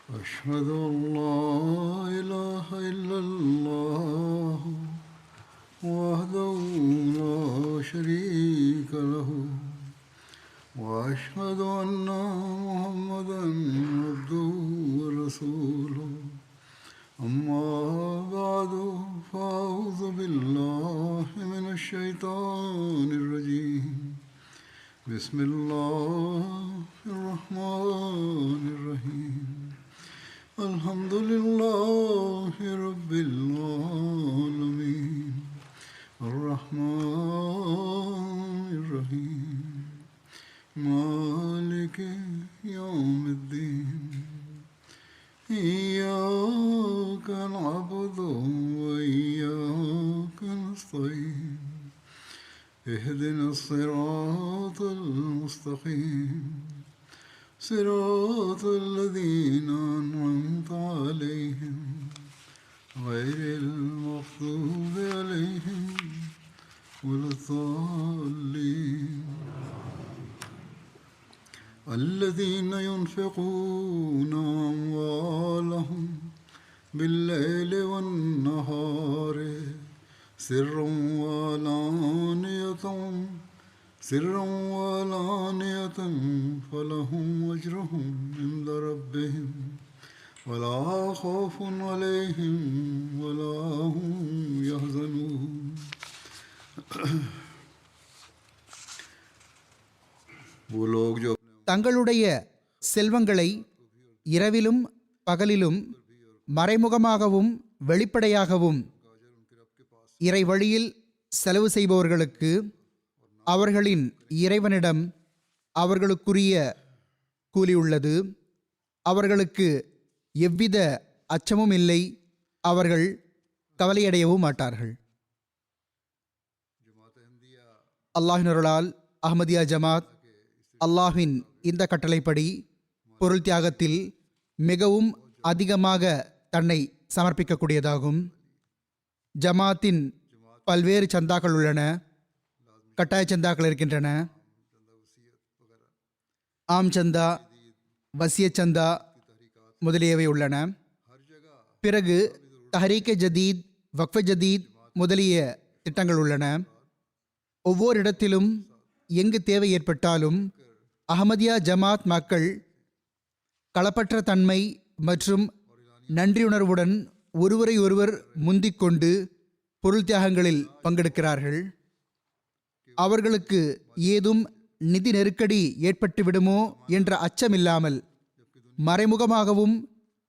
أشهد أن لا إله إلا الله وحده لا شريك له وأشهد أن محمدا عبده ورسوله أما بعد فأعوذ بالله من الشيطان الرجيم بسم الله الرحمن الرحيم الحمد لله رب العالمين الرحمن الرحيم مالك يوم الدين إياك نعبد وإياك نستعين اهدنا الصراط المستقيم صراط الذين أنعمت عليهم غير المغضوب عليهم ولا الضالين الذين ينفقون أموالهم بالليل والنهار سرا وعلانية فلهم أجرهم عند ربهم ولا خوف عليهم ولا هم يحزنون वो लोग जो தங்களுடைய செல்வங்களை இரவிலும் பகலிலும் மறைமுகமாகவும் வெளிப்படையாகவும் இறை வழியில் செலவு செய்பவர்களுக்கு அவர்களின் இறைவனிடம் அவர்களுக்குரிய கூலி உள்ளது. அவர்களுக்கு எவ்வித அச்சமும் இல்லை, அவர்கள் கவலையடையவும் மாட்டார்கள். அல்லாஹினருளால் அஹ்மதியா ஜமாத் அல்லாஹின் இந்த கட்டளைப்படி பொருள் தியாகத்தில் மிகவும் அதிகமாக தன்னை சமர்ப்பிக்கக்கூடியதாகும். ஜமாத்தின் பல்வேறு சந்தாக்கள் உள்ளன, கட்டாய சந்தாக்கள் இருக்கின்றன. ஆம் சந்தா, வசிய சந்தா முதலியவை உள்ளன. பிறகு தஹரீக் ஜதீத், வக்ஃப் ஜதீத் முதலிய திட்டங்கள் உள்ளன. ஒவ்வொரு இடத்திலும் எங்கு தேவை ஏற்பட்டாலும் அஹ்மதியா ஜமாத் மக்கள் களப்பற்ற தன்மை மற்றும் நன்றியுணர்வுடன் ஒருவரை ஒருவர் முந்திக்கொண்டு பொருள் தியாகங்களில் பங்கெடுக்கிறார்கள். அவர்களுக்கு ஏதும் நிதி நெருக்கடி ஏற்பட்டு விடுமோ என்ற அச்சமில்லாமல் மறைமுகமாகவும்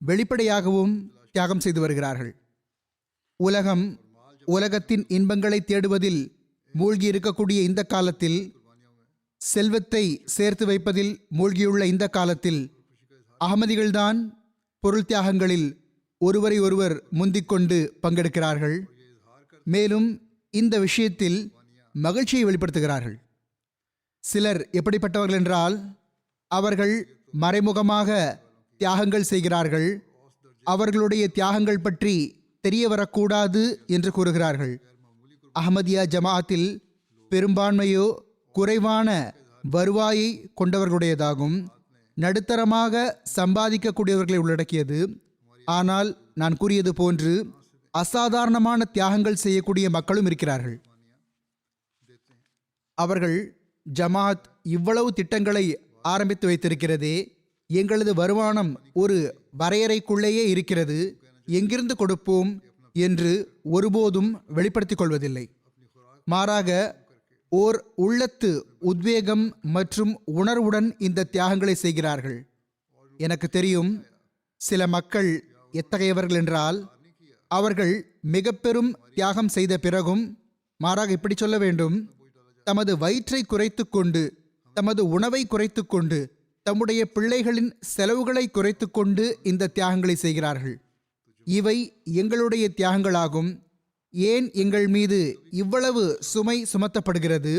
வெளிப்படையாகவும் தியாகம் செய்து வருகிறார்கள். உலகத்தின் இன்பங்களை தேடுவதில் மூழ்கி இருக்கக்கூடிய இந்த காலத்தில், செல்வத்தை சேர்த்து வைப்பதில் மூழ்கியுள்ள இந்த காலத்தில் அகமதிகள்தான் பொருள் தியாகங்களில் ஒருவரை ஒருவர் முந்திக்கொண்டு பங்கெடுக்கிறார்கள். மேலும் இந்த விஷயத்தில் மகிழ்ச்சியை வெளிப்படுத்துகிறார்கள். சிலர் எப்படிப்பட்டவர்கள் என்றால், அவர்கள் மறைமுகமாக தியாகங்கள் செய்கிறார்கள், அவர்களுடைய தியாகங்கள் பற்றி தெரிய வரக்கூடாது என்று கூறுகிறார்கள். அஹ்மதியா ஜமாஅத்தில் பெரும்பான்மையோ குறைவான வருவாயை கொண்டவர்களுடையதாகும், நடுத்தரமாக சம்பாதிக்கக்கூடியவர்களை உள்ளடக்கியது. ஆனால் நான் கூறியது போன்று அசாதாரணமான தியாகங்கள் செய்யக்கூடிய மக்களும் இருக்கிறார்கள். அவர்கள் ஜமாத் இவ்வளவு திட்டங்களை ஆரம்பித்து வைத்திருக்கிறதே, எங்களது வருமானம் ஒரு வரையறைக்குள்ளேயே இருக்கிறது, எங்கிருந்து கொடுப்போம் என்று ஒருபோதும் வெளிப்படுத்திக் கொள்வதில்லை. மாறாக ஓர் உள்ளத்து உத்வேகம் மற்றும் உணர்வுடன் இந்த தியாகங்களை செய்கிறார்கள். எனக்கு தெரியும் சில மக்கள் எத்தகையவர்கள் என்றால், அவர்கள் மிக பெரும் தியாகம் செய்த பிறகும், மாறாக இப்படி சொல்ல வேண்டும், தமது வயிற்றை குறைத்து கொண்டு, தமது உணவை குறைத்து கொண்டு, தம்முடைய பிள்ளைகளின் செலவுகளை குறைத்து கொண்டு இந்த தியாகங்களை செய்கிறார்கள். இவை எங்களுடைய தியாகங்களாகும், ஏன் எங்கள் மீது இவ்வளவு சுமை சுமத்தப்படுகிறது?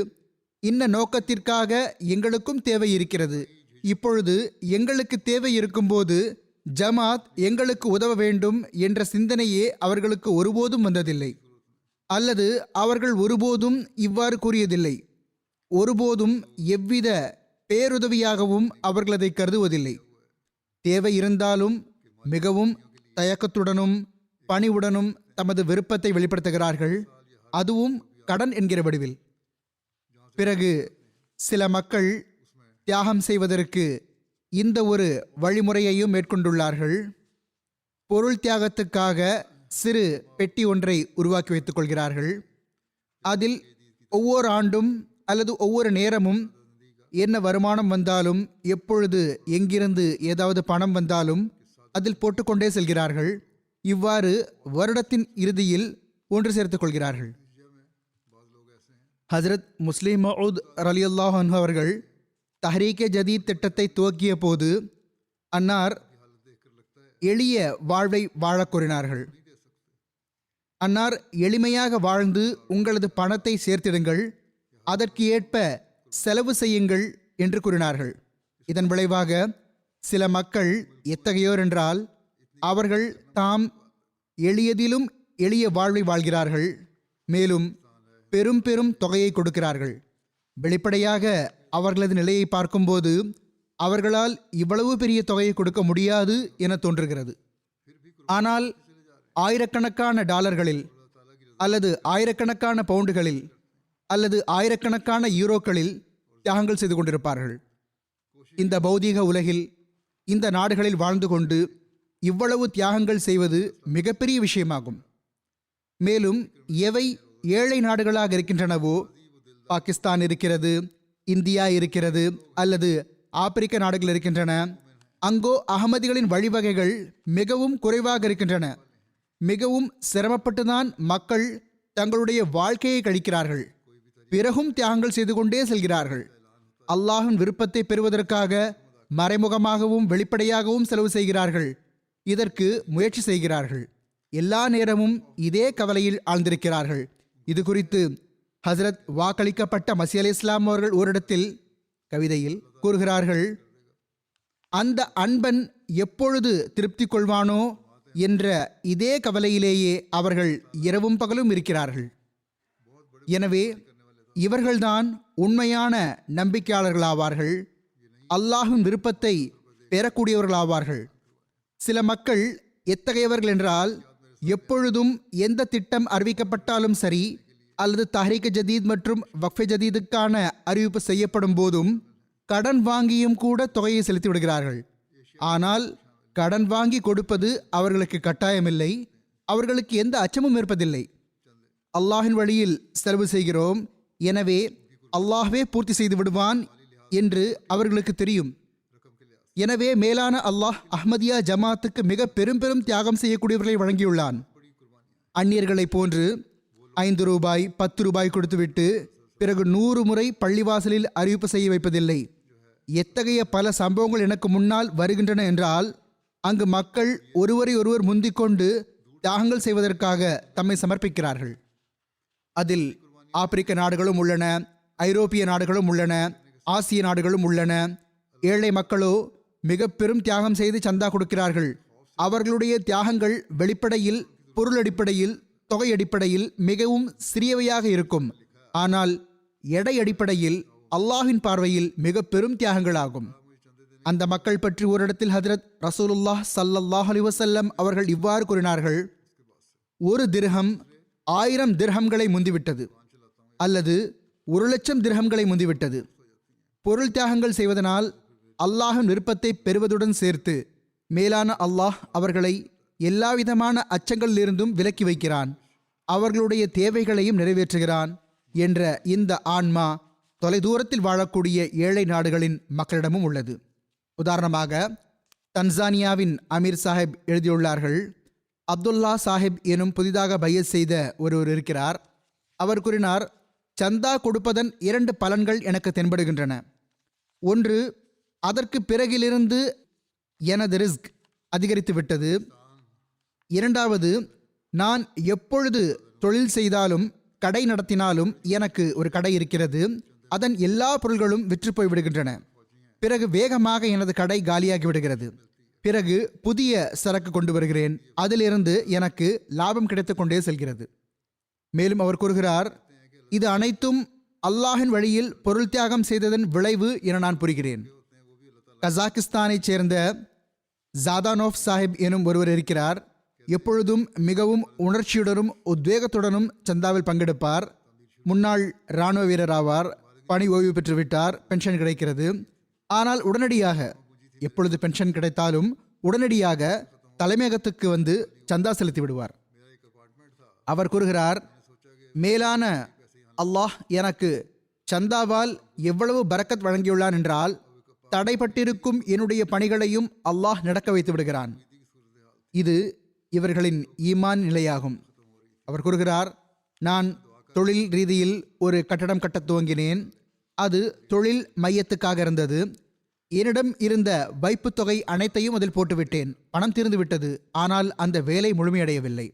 இன்ன நோக்கத்திற்காக எங்களுக்கும் தேவை இருக்கிறது. இப்பொழுது எங்களுக்கு தேவை இருக்கும்போது ஜமாத் எங்களுக்கு உதவ வேண்டும் என்ற சிந்தனையே அவர்களுக்கு ஒருபோதும் வந்ததில்லை. அல்லது அவர்கள் ஒருபோதும் இவ்வாறு கூறியதில்லை. ஒருபோதும் எவ்வித பேருதவியாகவும் அவர்கள் அதை கருதுவதில்லை. தேவை இருந்தாலும் மிகவும் தயக்கத்துடனும் பணிவுடனும் தமது விருப்பத்தை வெளிப்படுத்துகிறார்கள், அதுவும் கடன் என்கிற வடிவில். பிறகு சில மக்கள் தியாகம் செய்வதற்கு இந்த ஒரு வழிமுறையையும் மேற்கொண்டுள்ளார்கள். பொருள் தியாகத்துக்காக சிறு பெட்டி ஒன்றை உருவாக்கி வைத்துக் கொள்கிறார்கள். அதில் ஒவ்வொரு ஆண்டும் அல்லது ஒவ்வொரு நேரமும் என்ன வருமானம் வந்தாலும், எப்பொழுது எங்கிருந்து ஏதாவது பணம் வந்தாலும் அதில் போட்டுக்கொண்டே செல்கிறார்கள். இவ்வாறு வருடத்தின் இறுதியில் ஒன்று சேர்த்துக் கொள்கிறார்கள். ஹஜ்ரத் முஸ்லிம் மவுத் ரலியல்லாஹு அன்ஹு அவர்கள் தஹ்ரீகே ஜதீத் திட்டத்தை துவக்கிய போது அன்னார் எளிய வாழ்வை வாழக் கூறினார்கள். அன்னார் எளிமையாக வாழ்ந்து உங்களது பணத்தை சேர்த்திடுங்கள், அதற்கு ஏற்ப செலவு செய்யுங்கள் என்று கூறினார்கள். இதன் விளைவாக சில மக்கள் எத்தகையோர் என்றால், அவர்கள் தாம் எளியதிலும் எளிய வாழ்வை வாழ்கிறார்கள், மேலும் பெரும் பெரும் தொகையை கொடுக்கிறார்கள். வெளிப்படையாக அவர்களது நிலையை பார்க்கும்போது அவர்களால் இவ்வளவு பெரிய தொகையை கொடுக்க முடியாது என தோன்றுகிறது. ஆனால் ஆயிரக்கணக்கான டாலர்களில் அல்லது ஆயிரக்கணக்கான பவுண்டுகளில் அல்லது ஆயிரக்கணக்கான யூரோக்களில் தியாகங்கள் செய்து கொண்டிருப்பார்கள். இந்த பௌதீக உலகில் இந்த நாடுகளில் வாழ்ந்து கொண்டு இவ்வளவு தியாகங்கள் செய்வது மிகப்பெரிய விஷயமாகும். மேலும் எவை ஏழை நாடுகளாக இருக்கின்றனவோ, பாகிஸ்தான் இருக்கிறது, இந்தியா இருக்கிறது, அல்லது ஆப்பிரிக்க நாடுகள் இருக்கின்றன, அங்கோ அகமதிகளின் வழிவகைகள் மிகவும் குறைவாக இருக்கின்றன. மிகவும் சிரமப்பட்டுதான் மக்கள் தங்களுடைய வாழ்க்கையை கழிக்கிறார்கள். பிறகும் தியாகங்கள் செய்து கொண்டே செல்கிறார்கள். அல்லாஹ்வின் விருப்பத்தை பெறுவதற்காக மறைமுகமாகவும் வெளிப்படையாகவும் செலவு செய்கிறார்கள். இதற்கு முயற்சி செய்கிறார்கள். எல்லா நேரமும் இதே கவலையில் ஆழ்ந்திருக்கிறார்கள். இது குறித்து ஹசரத் வாக்களிக்கப்பட்ட மஸீஹ் அலைஹிஸ்ஸலாம் அவர்கள் ஓரிடத்தில் கவிதையில் கூறுகிறார்கள், அந்த அன்பன் எப்பொழுது திருப்தி கொள்வானோ என்ற இதே கவலையிலேயே அவர்கள் இரவும் பகலும் இருக்கிறார்கள். எனவே இவர்கள்தான் உண்மையான நம்பிக்கையாளர்களாவார்கள், அல்லாஹ்வின் விருப்பத்தை பெறக்கூடியவர்களாவார்கள். சில மக்கள் எத்தகையவர்கள் என்றால், எப்பொழுதும் எந்த திட்டம் அறிவிக்கப்பட்டாலும் சரி, அல்லது தஹ்ரீக் ஜதீத் மற்றும் வக்ஃபே ஜதீதுக்கான அறிவிப்பு செய்யப்படும் போதும் கடன் வாங்கியும் கூட தொகையை செலுத்தி விடுகிறார்கள். ஆனால் கடன் வாங்கி கொடுப்பது அவர்களுக்கு கட்டாயமில்லை, அவர்களுக்கு எந்த அச்சமும் இருப்பதில்லை. அல்லாஹின் வழியில் செலவு செய்கிறோம், எனவே அல்லாஹ்வே பூர்த்தி செய்து விடுவான் என்று அவர்களுக்கு தெரியும். எனவே மேலான அல்லாஹ் அஹ்மதியா ஜமாத்துக்கு மிக பெரும் பெரும் தியாகம் செய்யக்கூடியவர்களை வழங்கியுள்ளான். அந்நியர்களைப் போன்று 5 ரூபாய் 10 ரூபாய் கொடுத்துவிட்டு பிறகு 100 முறை பள்ளிவாசலில் அறிவிப்பு செய்ய வைப்பதில்லை. எத்தகைய பல சம்பவங்கள் எனக்கு முன்னால் வருகின்றன என்றால், அங்கு மக்கள் ஒருவரை ஒருவர் முந்திக்கொண்டு தியாகங்கள் செய்வதற்காக தம்மை சமர்ப்பிக்கிறார்கள். அதில் ஆப்பிரிக்க நாடுகளும் உள்ளன, ஐரோப்பிய நாடுகளும் உள்ளன, ஆசிய நாடுகளும் உள்ளன. ஏழை மக்களோ மிக பெரும் தியாகம் செய்து சந்தா கொடுக்கிறார்கள். அவர்களுடைய தியாகங்கள் வெளிப்படையில், பொருள் அடிப்படையில், தொகை அடிப்படையில் மிகவும் சிறியவையாக இருக்கும். ஆனால் எடை அடிப்படையில் அல்லாஹ்வின் பார்வையில் மிக பெரும் தியாகங்களாகும். அந்த மக்கள் பற்றி ஓரிடத்தில் ஹஜ்ரத் ரசூலுல்லாஹ் ஸல்லல்லாஹு அலைஹி வஸல்லம் அவர்கள் இவ்வாறு கூறினார்கள், ஒரு திர்ஹம் 1000 திர்ஹம்களை முந்திவிட்டது, அல்லது 1,00,000 திர்ஹம்களை முந்திவிட்டது. பொருள் தியாகங்கள் செய்வதனால் அல்லாஹ்வின் விருப்பத்தை பெறுவதுடன் சேர்த்து மேலான அல்லாஹ் அவர்களை எல்லாவிதமான அச்சங்களிலிருந்தும் விலக்கி வைக்கிறான், அவர்களுடைய தேவைகளையும் நிறைவேற்றுகிறான் என்ற இந்த ஆன்மா தொலைதூரத்தில் வாழக்கூடிய ஏழை நாடுகளின் மக்களிடமும் உள்ளது. உதாரணமாக தன்சானியாவின் அமீர் சாஹிப் எழுதியுள்ளார்கள், அப்துல்லா சாஹிப் எனும் புதிதாக பையத் செய்த ஒருவர் இருக்கிறார். அவர் கூறினார், சந்தா கொடுப்பதன் 2 பலன்கள் எனக்கு தென்படுகின்றன. ஒன்று, அதற்கு பிறகிலிருந்து எனது ரிஸ்க் அதிகரித்து விட்டது. இரண்டாவது, நான் எப்பொழுது தொழில் செய்தாலும் கடை நடத்தினாலும் எனக்கு ஒரு கடை இருக்கிறது, அதன் எல்லா பொருள்களும் விற்று போய்விடுகின்றன. பிறகு வேகமாக எனது கடை காலியாகி விடுகிறது. பிறகு புதிய சரக்கு கொண்டு வருகிறேன், அதிலிருந்து எனக்கு லாபம் கிடைத்து கொண்டே செல்கிறது. மேலும் அவர் கூறுகிறார், இது அனைத்தும் அல்லாஹின் வழியில் பொருள் தியாகம் செய்ததன் விளைவு என நான் புரிகிறேன். கசாகிஸ்தானைச் சேர்ந்த ஜாதானோஃப் சாஹிப் எனும் ஒருவர் இருக்கிறார். எப்பொழுதும் மிகவும் உணர்ச்சியுடனும் உத்வேகத்துடனும் சந்தாவில் பங்கெடுப்பார். முன்னாள் இராணுவ வீரர் ஆவார். பணி ஓய்வு பெற்றுவிட்டார். பென்ஷன் கிடைக்கிறது. ஆனால் உடனடியாக எப்பொழுது பென்ஷன் கிடைத்தாலும் உடனடியாக தலைமையகத்துக்கு வந்து சந்தா செலுத்தி விடுவார். அவர் கூறுகிறார், மேலான அல்லாஹ் எனக்கு சந்தாவால் எவ்வளவு பரக்கத் வழங்கியுள்ளான் என்றால் தடைப்பட்டிருக்கும் என்னுடைய பணிகளையும் அல்லாஹ் நடக்க வைத்து விடுகிறான். இது இவர்களின் ஈமான் நிலையாகும். அவர் கூறுகிறார், நான் தொழில் ரீதியில் ஒரு கட்டடம் கட்டத் துவங்கினேன். அது தொழில் மையத்துக்காக இருந்தது. என்னிடம் இருந்த வைப்புத் தொகை அனைத்தையும் அதில் போட்டுவிட்டேன். பணம் தீர்ந்து விட்டது. ஆனால் அந்த வேலை முழுமையடையவில்லை.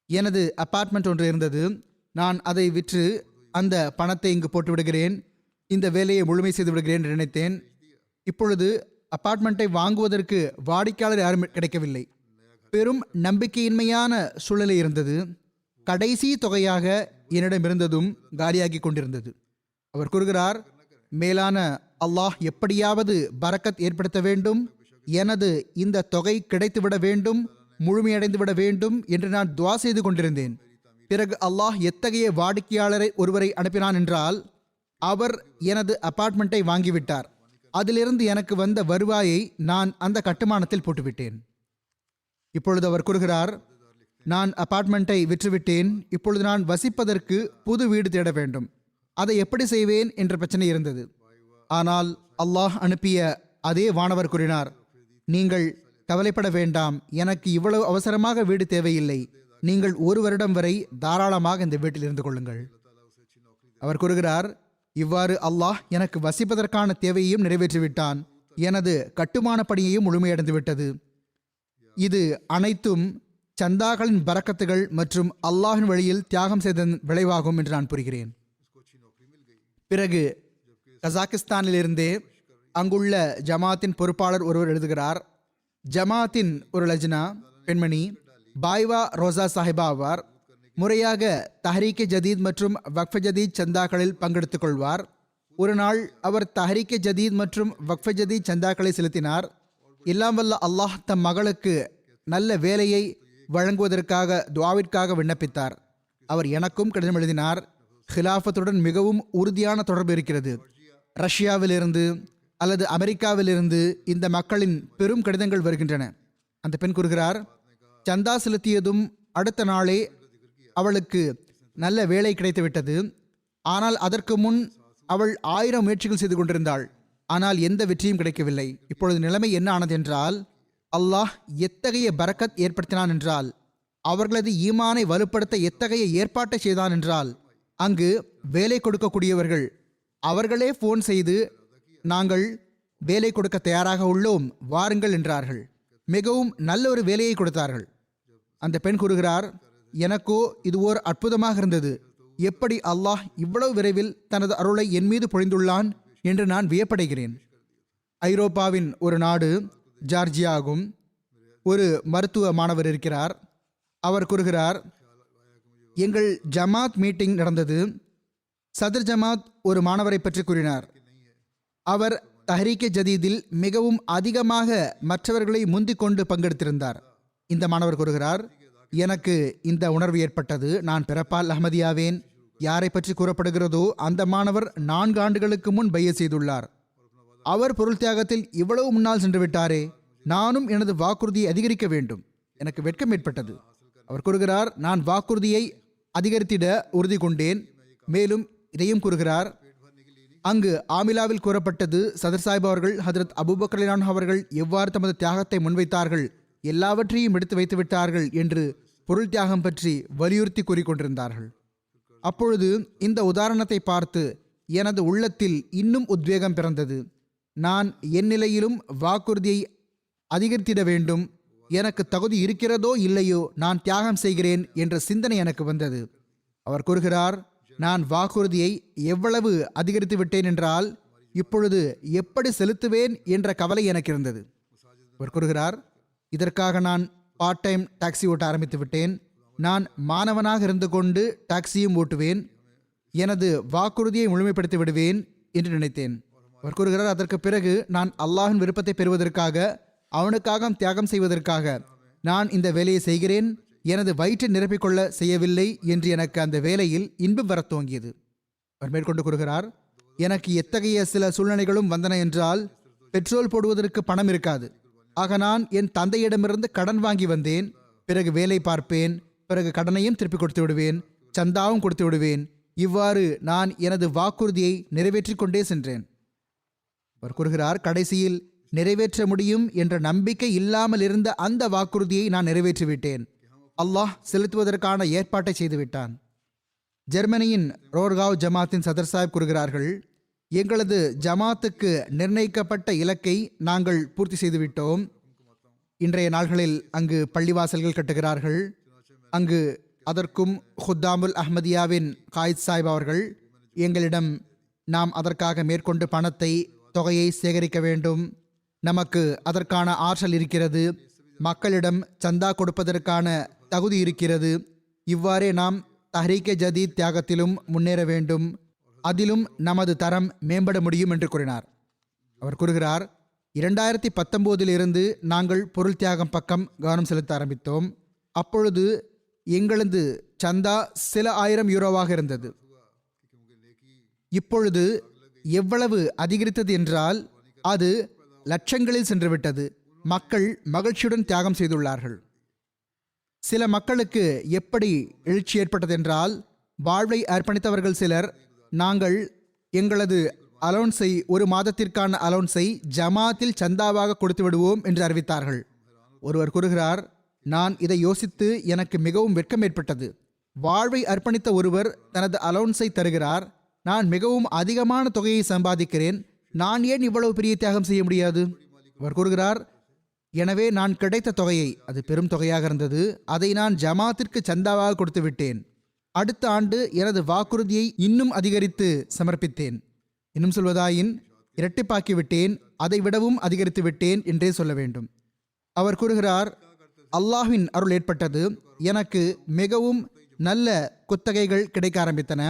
எனது அப்பார்ட்மெண்ட் ஒன்று இருந்தது. நான் அதை விற்று அந்த பணத்தை இங்கு போட்டு விடுகிறேன். இந்த வேலையை முழுமை செய்து விடுகிறேன் என்று நினைத்தேன். இப்பொழுது அப்பார்ட்மெண்ட்டை வாங்குவதற்கு வாடிக்கையாளர் யாரும் கிடைக்கவில்லை. பெரும் நம்பிக்கையின்மையான சூழ்நிலை இருந்தது. கடைசி தொகையாக என்னிடம் இருந்ததும் காலியாகி கொண்டிருந்தது. அவர் கூறுகிறார், மேலான அல்லாஹ் எப்படியாவது பரக்கத் ஏற்படுத்த வேண்டும், எனது இந்த தொகை கிடைத்துவிட வேண்டும், முழுமையடைந்து விட வேண்டும் என்று நான் துவா செய்து கொண்டிருந்தேன். பிறகு அல்லாஹ் எத்தகைய வாடிக்கையாளரை ஒருவரை அனுப்பினான் என்றால் அவர் எனது அப்பார்ட்மெண்ட்டை வாங்கிவிட்டார். அதிலிருந்து எனக்கு வந்த வருவாயை நான் அந்த கட்டுமானத்தில் போட்டுவிட்டேன். இப்பொழுது அவர் கூறுகிறார், நான் அப்பார்ட்மெண்ட்டை விற்றுவிட்டேன். இப்பொழுது நான் வசிப்பதற்கு புது வீடு தேட வேண்டும். அதை எப்படி செய்வேன் என்ற பிரச்சனை இருந்தது. ஆனால் அல்லாஹ் அனுப்பிய அதே வானவர் கூறினார், நீங்கள் கவலைப்பட வேண்டாம், எனக்கு இவ்வளவு அவசரமாக வீடு தேவையில்லை. நீங்கள் 1 வருடம் வரை தாராளமாக இந்த வீட்டில் இருந்து கொள்ளுங்கள். அவர் கூறுகிறார், இவ்வாறு அல்லாஹ் எனக்கு வசிப்பதற்கான தேவையையும் நிறைவேற்றிவிட்டான். எனது கட்டுமான பணியையும் முழுமையடைந்து விட்டது. இது அனைத்தும் சந்தாக்களின் பரக்கத்துகள் மற்றும் அல்லாஹின் வழியில் தியாகம் செய்ததன் விளைவாகும் என்று நான் புரிகிறேன். பிறகு கசாகிஸ்தானிலிருந்தே அங்குள்ள ஜமாத்தின் பொறுப்பாளர் ஒருவர் எழுதுகிறார். ஜமாத்தின் ஒரு லஜ்னா பெண்மணி பாய்வா ரோசா சாஹிபா ஆவார். முறையாக தஹ்ரீக் ஜதீத் மற்றும் வக்ஃப் ஜதீத் சந்தாக்களில் பங்கெடுத்துக் கொள்வார். ஒரு நாள் அவர் தஹ்ரீக் ஜதீத் மற்றும் வக்ஃப் ஜதீத் சந்தாக்களை செலுத்தினார். எல்லாம் வல்ல அல்லாஹ் தம் மகளுக்கு நல்ல வேலையை வழங்குவதற்காக துஆவிற்காக விண்ணப்பித்தார். அவர் எனக்கும் கடிதம் எழுதினார். ஹிலாஃபத்துடன் மிகவும் உறுதியான தொடர்பு இருக்கிறது. ரஷ்யாவிலிருந்து அல்லது அமெரிக்காவிலிருந்து இந்த மக்களின் பெரும் கடிதங்கள் வருகின்றன. அந்த பெண் கூறுகிறார், சந்தா செலுத்தியதும் அடுத்த நாளே அவளுக்கு நல்ல வேலை கிடைத்துவிட்டது. ஆனால் அதற்கு முன் அவள் 1000 முயற்சிகள் செய்து கொண்டிருந்தாள். ஆனால் எந்த வெற்றியும் கிடைக்கவில்லை. இப்பொழுது நிலைமை என்ன ஆனது என்றால், அல்லாஹ் எத்தகைய பரக்கத் ஏற்படுத்தினான் என்றால், அவர்களது ஈமானை வலுப்படுத்த எத்தகைய ஏற்பாட்டை செய்தான் என்றால், அங்கு வேலை கொடுக்கக்கூடியவர்கள் அவர்களே ஃபோன் செய்து, நாங்கள் வேலை கொடுக்க தயாராக உள்ளோம், வாருங்கள் என்றார்கள். மிகவும் நல்ல ஒரு வேலையை கொடுத்தார்கள். அந்த பெண் கூறுகிறார், எனக்கோ இது ஓர் அற்புதமாக இருந்தது. எப்படி அல்லாஹ் இவ்வளவு விரைவில் தனது அருளை என் மீது பொழிந்துள்ளான் என்று நான் வியப்படைகிறேன். ஐரோப்பாவின் ஒரு நாடு ஜார்ஜியா ஆகும். ஒரு மருத்துவ மாணவர் இருக்கிறார். அவர் கூறுகிறார், எங்கள் ஜமாத் மீட்டிங் நடந்தது. சதர் ஜமாத் ஒரு மாணவரை பற்றி கூறினார். அவர் தஹ்ரீக் ஜதீதில் மிகவும் அதிகமாக மற்றவர்களை முந்திக் கொண்டு பங்கெடுத்திருந்தார். இந்த மாணவர் கூறுகிறார், எனக்கு இந்த உணர்வு ஏற்பட்டது. நான் பிறப்பால் அஹ்மதியாவேன். யாரை பற்றி கூறப்படுகிறதோ அந்த மாணவர் 4 ஆண்டுகளுக்கு முன் பைய செய்துள்ளார். அவர் பொருள் தியாகத்தில் இவ்வளவு முன்னால் சென்று விட்டாரே, நானும் எனது வாக்குறுதியை அதிகரிக்க வேண்டும். எனக்கு வெட்கம் ஏற்பட்டது. அவர் கூறுகிறார், நான் வாக்குறுதியை அதிகரித்திட உறுதி கொண்டேன். மேலும் இதையும் கூறுகிறார், அங்கு ஆமிலாவில் கூறப்பட்டது, சதர் சாஹிப் அவர்கள் ஹதரத் அபூபக்கர் ரலியல்லாஹு அன்ஹு அவர்கள் எவ்வாறு தமது தியாகத்தை முன்வைத்தார்கள், எல்லாவற்றையும் எடுத்து வைத்து விட்டார்கள் என்று பொருள் தியாகம் பற்றி வலியுறுத்தி கூறிக்கொண்டிருந்தார்கள். அப்பொழுது இந்த உதாரணத்தை பார்த்து எனது உள்ளத்தில் இன்னும் உத்வேகம் பிறந்தது. நான் என் நிலையிலும் வாக்குறுதியை அதிகரித்திட வேண்டும். எனக்கு தகுதி இருக்கிறதோ இல்லையோ, நான் தியாகம் செய்கிறேன் என்ற சிந்தனை எனக்கு வந்தது. அவர் கூறுகிறார், நான் வாக்குறுதியை எவ்வளவு அதிகரித்து விட்டேன் என்றால் இப்பொழுது எப்படி செலுத்துவேன் என்ற கவலை எனக்கு இருந்தது. அவர் கூறுகிறார், இதற்காக நான் பார்ட் டைம் டாக்ஸி ஓட்ட ஆரம்பித்து விட்டேன். நான் மாணவனாக இருந்து கொண்டு டாக்ஸியும் ஓட்டுவேன். எனது வாக்குறுதியை முழுமைப்படுத்தி விடுவேன் என்று நினைத்தேன். அவர் கூறுகிறார், அதற்கு பிறகு நான் அல்லாஹின் விருப்பத்தை பெறுவதற்காக அவனுக்காக தியாகம் செய்வதற்காக நான் இந்த வேலையை செய்கிறேன். எனது வயிற்றை நிரப்பிக்கொள்ள செய்யவில்லை என்று எனக்கு அந்த வேலையில் இன்பம் வரத் துவங்கியது. அவர் மேற்கொண்டு கூறுகிறார், எனக்கு எத்தகைய சில சூழ்நிலைகளும் வந்தன என்றால் பெட்ரோல் போடுவதற்கு பணம் இருக்காது. ஆக நான் என் தந்தையிடமிருந்து கடன் வாங்கி வந்தேன். பிறகு வேலை பார்ப்பேன். பிறகு கடனையும் திருப்பி கொடுத்து விடுவேன். சந்தாவும் கொடுத்து விடுவேன். இவ்வாறு நான் எனது வாக்குறுதியை நிறைவேற்றிக் கொண்டே சென்றேன். அவர் கூறுகிறார், கடைசியில் நிறைவேற்ற முடியும் என்ற நம்பிக்கை இல்லாமல் இருந்த அந்த வாக்குறுதியை நான் நிறைவேற்றிவிட்டேன். அல்லாஹ் செலுத்துவதற்கான ஏற்பாட்டை செய்துவிட்டான். ஜெர்மனியின் ரோர்காவ் ஜமாத்தின் சதர் சாஹிப் கூறுகிறார்கள், எங்களது ஜமாத்துக்கு நிர்ணயிக்கப்பட்ட இலக்கை நாங்கள் பூர்த்தி செய்துவிட்டோம். இன்றைய நாள்களில் அங்கு பள்ளிவாசல்கள் கட்டுகிறார்கள். அங்கு அதற்கும் ஹுத்தாமுல் அஹ்மதியாவின் காயித் சாஹிப் அவர்கள் எங்களிடம் நாம் அதற்காக மேற்கொண்டு தொகையை சேகரிக்க வேண்டும், நமக்கு அதற்கான ஆற்றல் இருக்கிறது, மக்களிடம் சந்தா கொடுப்பதற்கான தகுதி இருக்கிறது, இவ்வாறே நாம் தஹ்ரீகே ஜதீத் தியாகத்திலும் முன்னேற வேண்டும், அதிலும் நமது தரம் மேம்பட முடியும் என்று கூறினார். அவர் கூறுகிறார், 2019 நாங்கள் பொருள் தியாகம் பக்கம் கவனம் செலுத்த ஆரம்பித்தோம். அப்பொழுது எங்களது சந்தா சில ஆயிரம் யூரோவாக இருந்தது. இப்பொழுது எவ்வளவு அதிகரித்தது என்றால் அது லட்சங்களில் சென்றுவிட்டது. மக்கள் மகிழ்ச்சியுடன் தியாகம் செய்துள்ளார்கள். சில மக்களுக்கு எப்படி எழுச்சி ஏற்பட்டது என்றால், வாழ்வை அர்ப்பணித்தவர்கள் சிலர் நாங்கள் எங்களது அலோன்ஸை, ஒரு மாதத்திற்கான அலோன்ஸை ஜமாத்தில் சந்தாவாக கொடுத்து விடுவோம் என்று அறிவித்தார்கள். ஒருவர் கூறுகிறார், நான் இதை யோசித்து எனக்கு மிகவும் வெட்கம் ஏற்பட்டது. வாழ்வை அர்ப்பணித்த ஒருவர் தனது அலோன்ஸை தருகிறார். நான் மிகவும் அதிகமான தொகையை சம்பாதிக்கிறேன், நான் ஏன் இவ்வளவு பெரிய தியாகம் செய்ய முடியாது? அவர் கூறுகிறார், எனவே நான் கிடைத்த தொகையை, அது பெரும் தொகையாக இருந்தது, அதை நான் ஜமாத்திற்கு சந்தாவாக கொடுத்து விட்டேன். அடுத்த ஆண்டு எனது வாக்குறுதியை இன்னும் அதிகரித்து சமர்ப்பித்தேன். இன்னும் சொல்வதாயின் இரட்டிப்பாக்கி விட்டேன், அதை விடவும் அதிகரித்து விட்டேன் என்றே சொல்ல வேண்டும். அவர் கூறுகிறார், அல்லாஹ்வின் அருள் ஏற்பட்டது. எனக்கு மிகவும் நல்ல குத்தகைகள் கிடைக்க ஆரம்பித்தன.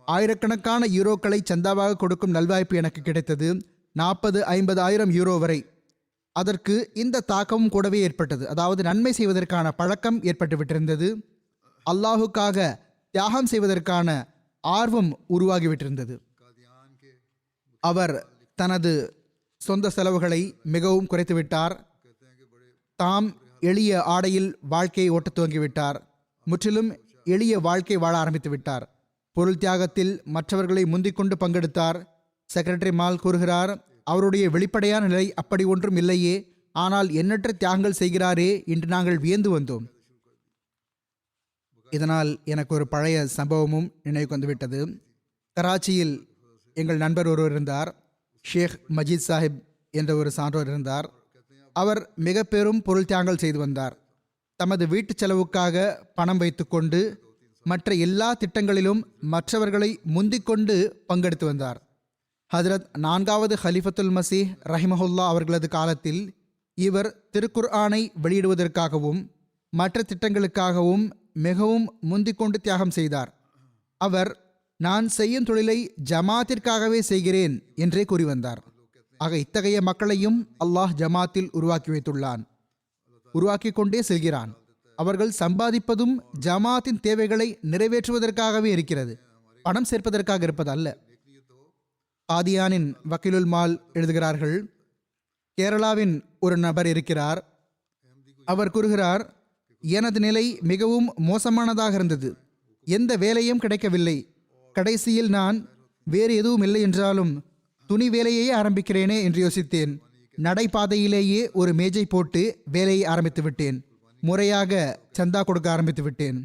ஆயிரக்கணக்கான யூரோக்களை சந்தாவாக கொடுக்கும் நல்வாய்ப்பு எனக்கு கிடைத்தது. 40-50 யூரோ வரை. அதற்கு இந்த தாக்கமும் கூடவே ஏற்பட்டது. அதாவது நன்மை செய்வதற்கான பழக்கம் ஏற்பட்டு விட்டிருந்தது. அல்லாஹுக்காக தியாகம் செய்வதற்கான ஆர்வம் உருவாகிவிட்டிருந்தது. அவர் தனது சொந்த செலவுகளை மிகவும் குறைத்து விட்டார். தாம் எளிய ஆடையில் வாழ்க்கையை ஓட்ட துவங்கிவிட்டார். முற்றிலும் எளிய வாழ்க்கை வாழ ஆரம்பித்து விட்டார். பொருள் தியாகத்தில் மற்றவர்களை முந்திக்கொண்டு பங்கெடுத்தார். செக்ரட்டரி மால் கூறுகிறார், அவருடைய வெளிப்படையான நிலை அப்படி ஒன்றும் இல்லையே, ஆனால் எண்ணற்ற தியாகங்கள் செய்கிறாரே என்று நாங்கள் வியந்து வந்தோம். இதனால் எனக்கு ஒரு பழைய சம்பவமும் நினைவுக்கு வந்துவிட்டது. கராச்சியில் எங்கள் நண்பர் ஒருவர் இருந்தார். ஷேக் மஜீத் சாஹிப் என்ற ஒரு சான்றோர் இருந்தார். அவர் மிக பெரும் பொருள் தியாகங்கள் செய்து வந்தார். தமது வீட்டு செலவுக்காக பணம் வைத்துக்கொண்டு மற்ற எல்லா திட்டங்களிலும் மற்றவர்களை முந்திக்கொண்டு பங்கெடுத்து வந்தார். ஹஜ்ரத் 4வது ஹலிஃபத்துல் மசீஹ் ரஹிமஹுல்லா அவர்களது காலத்தில் இவர் திருக்குர்ஆனை வெளியிடுவதற்காகவும் மற்ற திட்டங்களுக்காகவும் மிகவும் முந்திக்கொண்டு தியாகம் செய்தார். அவர், நான் செய்யும் தொழிலை ஜமாத்திற்காகவே செய்கிறேன் என்றே கூறி வந்தார். ஆக இத்தகைய மக்களையும் அல்லாஹ் ஜமாத்தில் உருவாக்கி வைத்துள்ளான், உருவாக்கி கொண்டே செல்கிறான். அவர்கள் சம்பாதிப்பதும் ஜமாத்தின் தேவைகளை நிறைவேற்றுவதற்காகவே இருக்கிறது, பணம் சேர்ப்பதற்காக இருப்பது அல்ல. காதியானின் வக்கீலுல் மால் எழுதுகிறார்கள், கேரளாவின் ஒரு நபர் இருக்கிறார். அவர் கூறுகிறார், எனது நிலை மிகவும் மோசமானதாக இருந்தது. எந்த வேலையும் கிடைக்கவில்லை. கடைசியில் நான் வேறு எதுவும் இல்லை என்றாலும் துணி வேலையே ஆரம்பிக்கிறேனே என்று யோசித்தேன். நடைபாதையிலேயே ஒரு மேஜை போட்டு வேலையை ஆரம்பித்து விட்டேன். முறையாக சந்தா கொடுக்க ஆரம்பித்து விட்டேன்.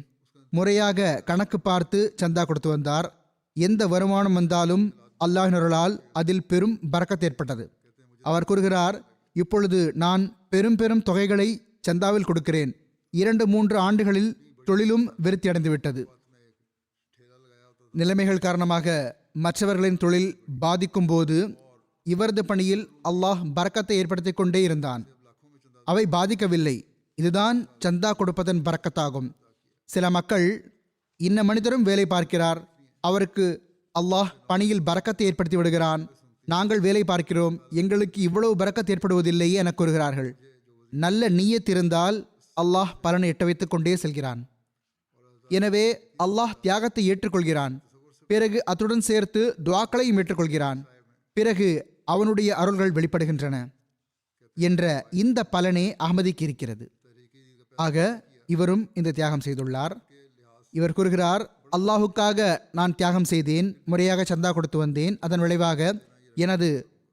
முறையாக கணக்கு பார்த்து சந்தா கொடுத்து வந்தார். எந்த வருமானம் வந்தாலும் அல்லாஹ்வின் அருளால் அதில் பெரும் பரக்கத் ஏற்பட்டது. அவர் கூறுகிறார், இப்பொழுது நான் பெரும் பெரும் தொகைகளை சந்தாவில் கொடுக்கிறேன். 2-3 ஆண்டுகளில் தொழிலும் விருத்தி அடைந்து விட்டது. நிலைமைகள் காரணமாக மற்றவர்களின் தொழில் பாதிக்கும் போது இவரது பணியில் அல்லாஹ் பரக்கத்தை ஏற்படுத்தி கொண்டே இருந்தான். அவை பாதிக்கவில்லை. இதுதான் சந்தா கொடுப்பதன் பரக்கத்தாகும். சில மக்கள், இன்ன மனிதரும் வேலை பார்க்கிறார், அவருக்கு அல்லாஹ் பணியில் பரக்கத்தை ஏற்படுத்தி விடுகிறான், நாங்கள் வேலை பார்க்கிறோம், எங்களுக்கு இவ்வளவு பரக்கத் ஏற்படுவதில்லையே என கூறுகிறார்கள். நல்ல நீயத் இருந்தால் அல்லாஹ் பலனை எட்ட வைத்துக் கொண்டே செல்கிறான். எனவே அல்லாஹ் தியாகத்தை ஏற்றுக்கொள்கிறான். பிறகு அத்துடன் சேர்த்து துஆக்களையும் ஏற்றுக்கொள்கிறான். பிறகு அவனுடைய அருள்கள் வெளிப்படுகின்றன என்ற இந்த பலனே அஹ்மதிக்கு இருக்கிறது. ஆக இவரும் இந்த தியாகம் செய்துள்ளார். இவர் கூறுகிறார், அல்லாஹுக்காக நான் தியாகம் செய்தேன், முறையாக சந்தா கொடுத்து வந்தேன். அதன் விளைவாக எனது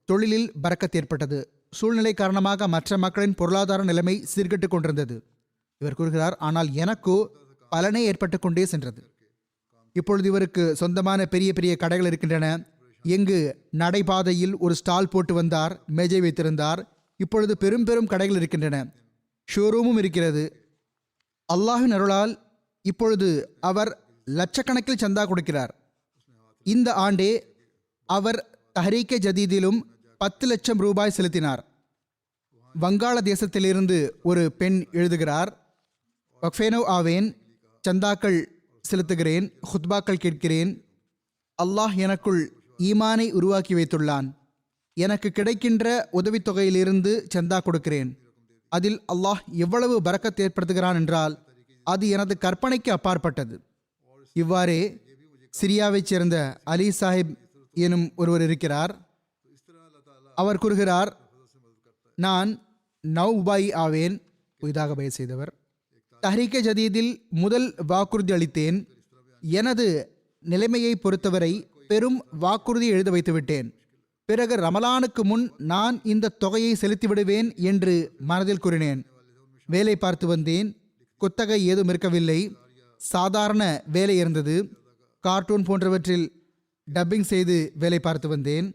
தொழிலில் பரக்கத் ஏற்பட்டது. சூழ்நிலை காரணமாக மற்ற மக்களின் பொருளாதார நிலைமை சீர்கெட்டு கொண்டிருந்தது. இவர் கூறுகிறார், ஆனால் எனக்கோ பலனே ஏற்பட்டு கொண்டே சென்றது. இப்பொழுது இவருக்கு சொந்தமான பெரிய பெரிய கடைகள் இருக்கின்றன. எங்கு நடைபாதையில் ஒரு ஸ்டால் போட்டு வந்தார், மேஜை வைத்திருந்தார். இப்பொழுது பெரும் பெரும் கடைகள் இருக்கின்றன, ஷோரூமும் இருக்கிறது. அல்லாஹின் அருளால் இப்பொழுது அவர் லட்சக்கணக்கில் சந்தா கொடுக்கிறார். இந்த ஆண்டே அவர் தஹ்ரீக்கே ஜதீதிலும் 10 லட்சம் ரூபாய் செலுத்தினார். வங்காளதேசத்திலிருந்து ஒரு பெண் எழுதுகிறார், வக்ஃபேனோ ஆவேன், சந்தாக்கள் செலுத்துகிறேன், ஹுத்பாக்கள் கேட்கிறேன். அல்லாஹ் எனக்குள் ஈமானை உருவாக்கி வைத்துள்ளான். எனக்கு கிடைக்கின்ற உதவித்தொகையிலிருந்து சந்தா கொடுக்கிறேன். அதில் அல்லாஹ் எவ்வளவு பரக்கத் ஏற்படுத்துகிறான் என்றால் அது எனது கற்பனைக்கு அப்பாற்பட்டது. இவ்வாறே சிரியாவைச் சேர்ந்த அலி சாஹிப் எனும் ஒருவர் இருக்கிறார். அவர் கூறுகிறார், நான் நவ்பாய் ஆவேன், புதிதாக பயிர் செய்தவர். தஹ்ரீக்கே ஜதீதில் முதல் வாக்குறுதி அளித்தேன். எனது நிலைமையை பொறுத்தவரை பெரும் வாக்குறுதி எழுத வைத்து விட்டேன். பிறகு ரமலானுக்கு முன் நான் இந்த தொகையை செலுத்தி விடுவேன் என்று மனதில் கூறினேன். வேலை பார்த்து வந்தேன். குத்தகை ஏதும் இருக்கவில்லை. சாதாரண வேலை இருந்தது. கார்ட்டூன் போன்றவற்றில் டப்பிங் செய்து வேலை பார்த்து வந்தேன்.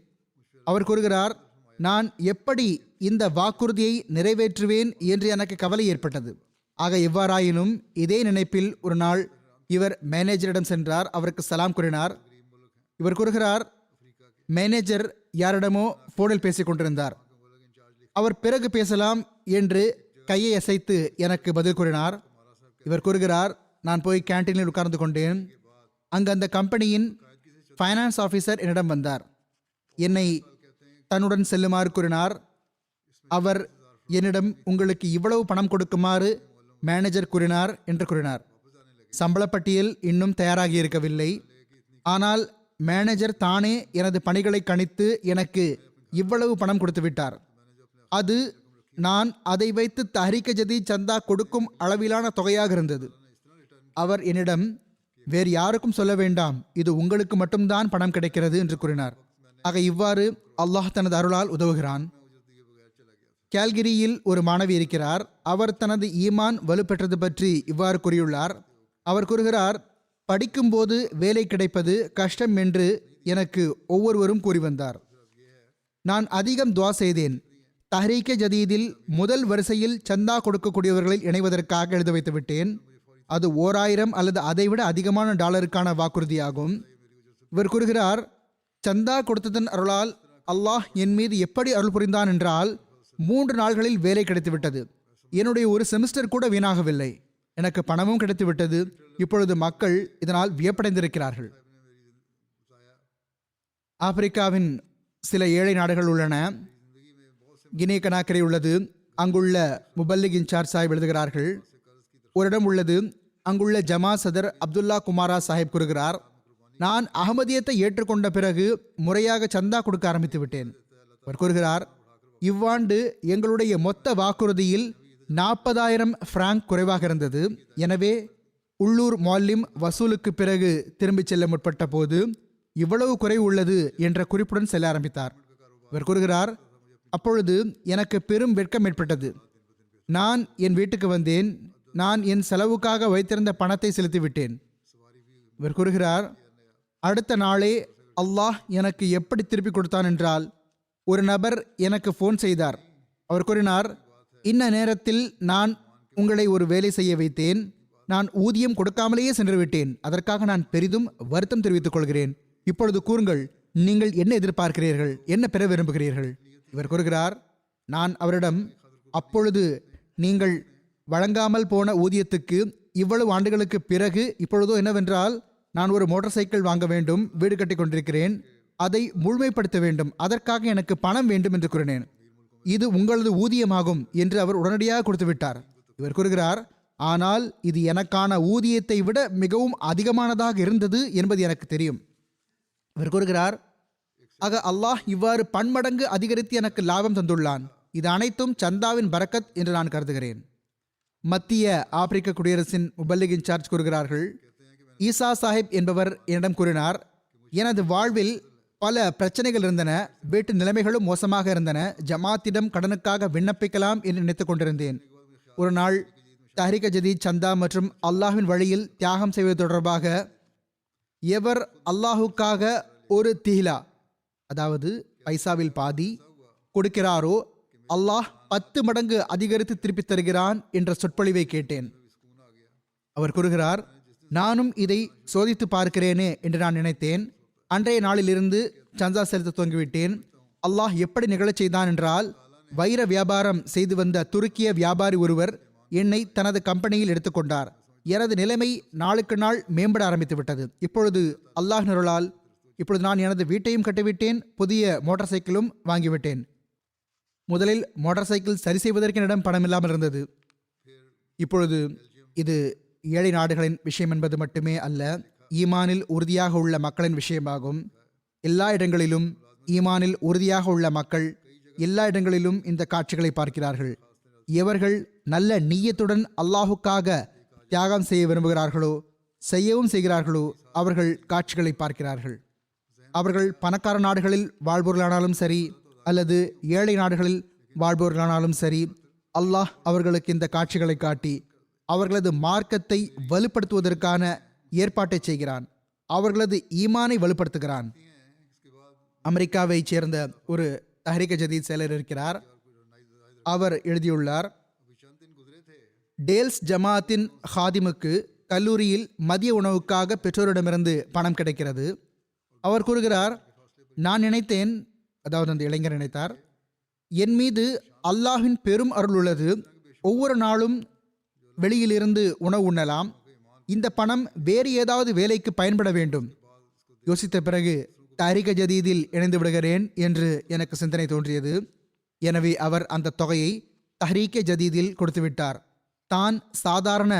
அவர் கூறுகிறார், நான் எப்படி இந்த வாக்குறுதியை நிறைவேற்றுவேன் என்று எனக்கு கவலை ஏற்பட்டது. ஆக எவ்வாறாயினும் இதே நினைப்பில் ஒரு நாள் இவர் மேனேஜரிடம் சென்றார். அவருக்கு சலாம் கூறினார். இவர் கூறுகிறார், மேனேஜர் யாரிடமோ போனில் பேசிக் கொண்டிருந்தார். அவர் பிறகு பேசலாம் என்று கையை அசைத்து எனக்கு பதில் கூறினார். இவர் கூறுகிறார், நான் போய் கேன்டீனில் உட்கார்ந்து கொண்டேன். அங்கு அந்த கம்பெனியின் ஃபைனான்ஸ் ஆஃபீஸர் என்னிடம் வந்தார். என்னை தன்னுடன் செல்லுமாறு கூறினார். அவர் என்னிடம் உங்களுக்கு இவ்வளவு பணம் கொடுக்குமாறு மேனேஜர் கூறினார் என்று கூறினார். சம்பளப்பட்டியல் இன்னும் தயாராகி இருக்கவில்லை. ஆனால் மேனேஜர் தானே எனது பணிகளை கணித்து எனக்கு இவ்வளவு பணம் கொடுத்து விட்டார். அது நான் அதை வைத்து தஹ்ரீக்கே ஜதீத் சந்தா கொடுக்கும் அளவிலான தொகையாக இருந்தது. அவர் என்னிடம், வேறு யாருக்கும் சொல்ல வேண்டாம், இது உங்களுக்கு மட்டும்தான் பணம் கிடைக்கிறது என்று கூறினார். ஆக இவ்வாறு அல்லாஹ் தனது அருளால் உதவுகிறான். கேல்கிரியில் ஒரு மாணவி இருக்கிறார். அவர் தனது ஈமான் வலுப்பெற்றது பற்றி இவ்வாறு கூறியுள்ளார். அவர் கூறுகிறார், படிக்கும்போது வேலை கிடைப்பது கஷ்டம் என்று எனக்கு ஒவ்வொருவரும் கூறி வந்தார். நான் அதிகம் துவா செய்தேன். தஹ்ரீக்கே ஜதீதில் முதல் வரிசையில் சந்தா கொடுக்கக்கூடியவர்களில் இணைவதற்காக எழுத வைத்து விட்டேன். அது 1000 அல்லது அதைவிட அதிகமான டாலருக்கான வாக்குறுதியாகும். இவர் கூறுகிறார், சந்தா கொடுத்ததன் அருளால் அல்லாஹ் என் மீது எப்படி அருள் புரிந்தான் என்றால் 3 நாள்களில் வேலை கிடைத்துவிட்டது. என்னுடைய ஒரு செமிஸ்டர் கூட வீணாகவில்லை. எனக்கு பணமும் கிடைத்துவிட்டது. இப்பொழுது மக்கள் இதனால் வியப்படைந்திருக்கிறார்கள். ஆப்பிரிக்காவின் சில ஏழை நாடுகள் உள்ளன. கினே கனாக்கரை உள்ளது. அங்குள்ள முபல்லிக் இன்சார்ஜ் சாஹிப் எழுதுகிறார்கள். ஒரு இடம் உள்ளது. அங்குள்ள ஜமா சதர் அப்துல்லா குமாரா சாஹிப் கூறுகிறார், நான் அகமதியத்தை ஏற்றுக்கொண்ட பிறகு முறையாக சந்தா கொடுக்க ஆரம்பித்து விட்டேன். அவர் கூறுகிறார், இவ்வாண்டு எங்களுடைய மொத்த வாக்குறுதியில் 40,000 பிராங்க் குறைவாக இருந்தது. எனவே உள்ளூர் மொல்லிம் வசூலுக்கு பிறகு திரும்பிச் செல்ல முற்பட்ட போது இவ்வளவு குறைவு உள்ளது என்ற குறிப்புடன் செல்ல ஆரம்பித்தார். இவர் கூறுகிறார், அப்பொழுது எனக்கு பெரும் வெட்கம் ஏற்பட்டது. நான் என் வீட்டுக்கு வந்தேன். நான் என் செலவுக்காக வைத்திருந்த பணத்தை செலுத்திவிட்டேன். இவர் கூறுகிறார், அடுத்த நாளே அல்லாஹ் எனக்கு எப்படி திருப்பி கொடுத்தான் என்றால், ஒரு நபர் எனக்கு ஃபோன் செய்தார். அவர் கூறினார், இன்ன நேரத்தில் நான் உங்களை ஒரு வேலை செய்ய வைத்தேன். நான் ஊதியம் கொடுக்காமலேயே சென்று விட்டேன். அதற்காக நான் பெரிதும் வருத்தம் தெரிவித்துக் கொள்கிறேன். இப்பொழுது கூறுங்கள், நீங்கள் என்ன எதிர்பார்க்கிறீர்கள், என்ன பெற விரும்புகிறீர்கள்? இவர் கூறுகிறார், நான் அவரிடம், அப்பொழுது நீங்கள் வழங்காமல் போன ஊதியத்துக்கு இவ்வளவு ஆண்டுகளுக்கு பிறகு இப்பொழுதோ என்னவென்றால், நான் ஒரு மோட்டார் சைக்கிள் வாங்க வேண்டும், வீடு கட்டி கொண்டிருக்கிறேன், அதை முழுமைப்படுத்த வேண்டும், அதற்காக எனக்கு பணம் வேண்டும் என்று கூறினேன். இது உங்களது ஊதியமாகும் என்று அவர் உடனடியாக கொடுத்து விட்டார். இவர் கூறுகிறார், ஆனால் இது எனக்கான ஊதியத்தை விட மிகவும் அதிகமானதாக இருந்தது என்பது எனக்கு தெரியும். இவர் கூறுகிறார், ஆக அல்லாஹ் இவ்வாறு பன்மடங்கு அதிகரித்து எனக்கு லாபம் தந்துள்ளான். இது அனைத்தும் சந்தாவின் பரக்கத் என்று நான் கருதுகிறேன். மத்திய ஆப்பிரிக்க குடியரசின் முபல்லிக் இன்சார்ஜ் கூறுகிறார்கள், ஈசா சாஹிப் என்பவர் என்னிடம் கூறினார், எனது வாழ்வில் பல பிரச்சனைகள் இருந்தன, வீட்டு நிலைமைகளும் மோசமாக இருந்தன. ஜமாத்திடம் கடனுக்காக விண்ணப்பிக்கலாம் என்று நினைத்துக் கொண்டிருந்தேன். ஒரு நாள் தஹ்ரீக் ஜதீத் சந்தா மற்றும் அல்லாஹ்வின் வழியில் தியாகம் செய்வது தொடர்பாக எவர் அல்லாஹுக்காக ஒரு திஹ்லா, அதாவது பைசாவில் பாதி கொடுக்கிறாரோ அல்லாஹ் 10 மடங்கு அதிகரித்து திருப்பி தருகிறான் என்ற சொற்பொழிவை கேட்டேன். அவர் கூறுகிறார், நானும் இதை சோதித்து பார்க்கிறேனே என்று நான் நினைத்தேன். அன்றைய நாளிலிருந்து சந்தா செலுத்த துவங்கிவிட்டேன். அல்லாஹ் எப்படி நிகழச் செய்தான் என்றால், வைர வியாபாரம் செய்து வந்த துருக்கிய வியாபாரி ஒருவர் என்னை தனது கம்பெனியில் எடுத்துக்கொண்டார். எனது நிலைமை நாளுக்கு நாள் மேம்பட ஆரம்பித்து விட்டது. இப்பொழுது அல்லாஹ் அருளால் இப்பொழுது நான் எனது வீட்டையும் கட்டிவிட்டேன், புதிய மோட்டார் சைக்கிளும் வாங்கிவிட்டேன். முதலில் மோட்டார் சைக்கிள் சரி செய்வதற்கு என்னிடம் பணம் இல்லாமல் இருந்தது. இப்பொழுது இது ஏழை நாடுகளின் விஷயம் என்பது மட்டுமே அல்ல, ஈமானில் உறுதியாக உள்ள மக்களின் விஷயமாகும். எல்லா இடங்களிலும் ஈமானில் உறுதியாக உள்ள மக்கள் எல்லா இடங்களிலும் இந்த காட்சிகளை பார்க்கிறார்கள். எவர்கள் நல்ல நீயத்துடன் அல்லாஹுக்காக தியாகம் செய்ய விரும்புகிறார்களோ, செய்யவும் செய்கிறார்களோ, அவர்கள் காட்சிகளை பார்க்கிறார்கள். அவர்கள் பணக்கார நாடுகளில் வாழ்பவர்களானாலும் சரி அல்லது ஏழை நாடுகளில் வாழ்பவர்களானாலும் சரி, அல்லாஹ் அவர்களுக்கு இந்த காட்சிகளை காட்டி அவர்களது மார்க்கத்தை வலுப்படுத்துவதற்கான ஏற்பாட்டை செய்கிறான். அவர்களது ஈமானை வலுப்படுத்துகிறான். அமெரிக்காவைச் சேர்ந்த ஒரு தஹ்ரீக் ஜதீத் செயலர் இருக்கிறார். அவர் எழுதியுள்ளார், டேல்ஸ் ஜமாத்தின் ஹாதிமுக்கு கல்லூரியில் மதிய உணவுக்காக பெற்றோரிடமிருந்து பணம் கிடைக்கிறது. அவர் கூறுகிறார், நான் நினைத்தேன், அதாவது அந்த இளைஞர் நினைத்தார், என் மீது அல்லாஹின் பெரும் அருள் உள்ளது. ஒவ்வொரு நாளும் வெளியிலிருந்து உணவு உண்ணலாம். இந்த பணம் வேறு ஏதாவது வேலைக்கு பயன்பட வேண்டும். யோசித்த பிறகு தஹ்ரீக் ஜதீதில் இணைந்து விடுகிறேன் என்று எனக்கு சிந்தனை தோன்றியது. எனவே அவர் அந்த தொகையை தஹ்ரீக் ஜதீதில் கொடுத்து விட்டார். தான் சாதாரண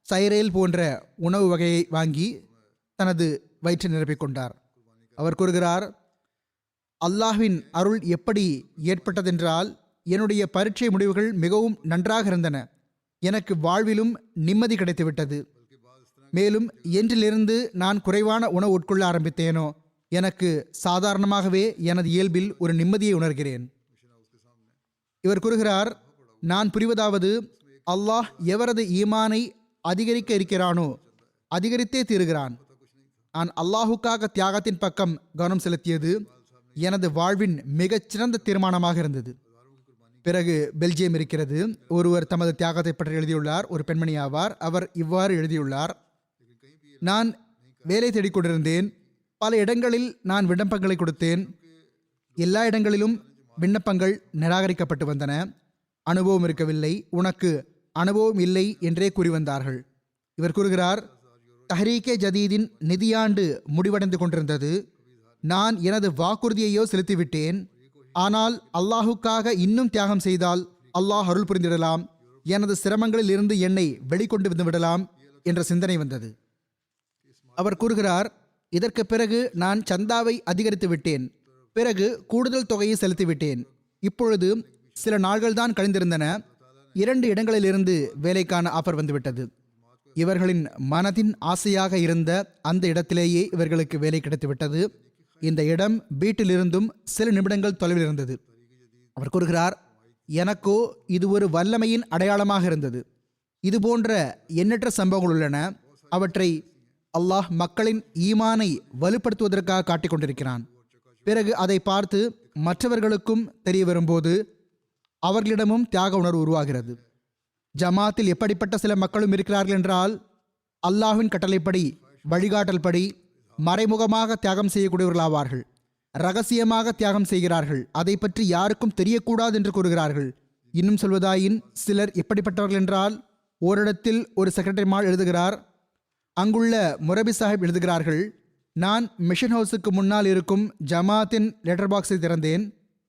சைரேல் போன்ற உணவு வகையை வாங்கி தனது வயிற்றை நிரப்பிக் கொண்டார். அவர் கூறுகிறார், அல்லாஹ்வின் அருள் எப்படி ஏற்பட்டதென்றால், என்னுடைய பரீட்சை முடிவுகள் மிகவும் நன்றாக இருந்தன. எனக்கு வாழ்விலும் நிம்மதி கிடைத்துவிட்டது. மேலும் என்றிலிருந்து நான் குறைவான உணவு உட்கொள்ள ஆரம்பித்தேனோ, எனக்கு சாதாரணமாகவே எனது இயல்பில் ஒரு நிம்மதியை உணர்கிறேன். இவர் கூறுகிறார், நான் புரிவதாவது, அல்லாஹ் எவரது ஈமானை அதிகரிக்க இருக்கிறானோ அதிகரித்தே தீருகிறான். நான் அல்லாஹுக்காக தியாகத்தின் பக்கம் கவனம் செலுத்தியது எனது வாழ்வின் மிகச்சிறந்த தீர்மானமாக இருந்தது. பிறகு பெல்ஜியம் இருக்கிறது. ஒருவர் தமது தியாகத்தை பற்றி எழுதியுள்ளார். ஒரு பெண்மணி ஆவார். அவர் இவ்வாறு எழுதியுள்ளார், நான் வேலை தேடிக்கொண்டிருந்தேன். பல இடங்களில் நான் விண்ணப்பங்களை கொடுத்தேன். எல்லா இடங்களிலும் விண்ணப்பங்கள் நிராகரிக்கப்பட்டு வந்தன. அனுபவம் இருக்கவில்லை, உனக்கு அனுபவம் இல்லை என்றே கூறி வந்தார்கள். இவர் கூறுகிறார், தஹ்ரீக் ஜதீதின் நிதியாண்டு முடிவடைந்து கொண்டிருந்தது. நான் எனது வாக்குறுதியையோ செலுத்திவிட்டேன். ஆனால் அல்லாஹுக்காக இன்னும் தியாகம் செய்தால் அல்லாஹ் அருள் புரிந்திடலாம், எனது சிரமங்களில் இருந்து என்னை வெளிக்கொண்டு வந்து விடலாம் என்ற சிந்தனை வந்தது. அவர் கூறுகிறார், இதற்கு பிறகு நான் சந்தாவை அதிகரித்து விட்டேன். பிறகு கூடுதல் தொகையை செலுத்திவிட்டேன். இப்பொழுது சில நாள்கள் தான் கழிந்திருந்தன. 2 இடங்களிலிருந்து வேலைக்கான ஆஃபர் வந்துவிட்டது. இவர்களின் மனதின் ஆசையாக இருந்த அந்த இடத்திலேயே இவர்களுக்கு வேலை கிடைத்துவிட்டது. இந்த இடம் வீட்டிலிருந்தும் சில நிமிடங்கள் தொலைவில் இருந்தது. அவர் கூறுகிறார், எனக்கோ இது ஒரு வல்லமையின் அடையாளமாக இருந்தது. இது போன்ற எண்ணற்ற சம்பவங்கள் உள்ளன. அவற்றை அல்லாஹ் மக்களின் ஈமானை வலுப்படுத்துவதற்காக காட்டிக் கொண்டிருக்கிறான். பிறகு அதை பார்த்து மற்றவர்களுக்கும் தெரிய வரும்போது அவர்களிடமும் தியாக உணர்வு உருவாகிறது. ஜமாத்தில் எப்படிப்பட்ட சில மக்களும் இருக்கிறார்கள் என்றால், அல்லாஹ்வின் கட்டளைப்படி வழிகாட்டல் படி மறைமுகமாக தியாகம் செய்யக்கூடியவர்களாவார்கள். ரகசியமாக தியாகம் செய்கிறார்கள். அதை பற்றி யாருக்கும் தெரியக்கூடாது என்று கூறுகிறார்கள். இன்னும் சொல்வதாயின் சிலர் எப்படிப்பட்டவர்கள் என்றால், ஓரிடத்தில் ஒரு செக்ரட்டரிமால் எழுதுகிறார், அங்குள்ள முரபி சாஹிப் எழுதுகிறார்கள், நான் மிஷன் ஹவுஸுக்கு முன்னால் இருக்கும் ஜமாத்தின் லெட்டர் பாக்ஸை திறந்தேன்.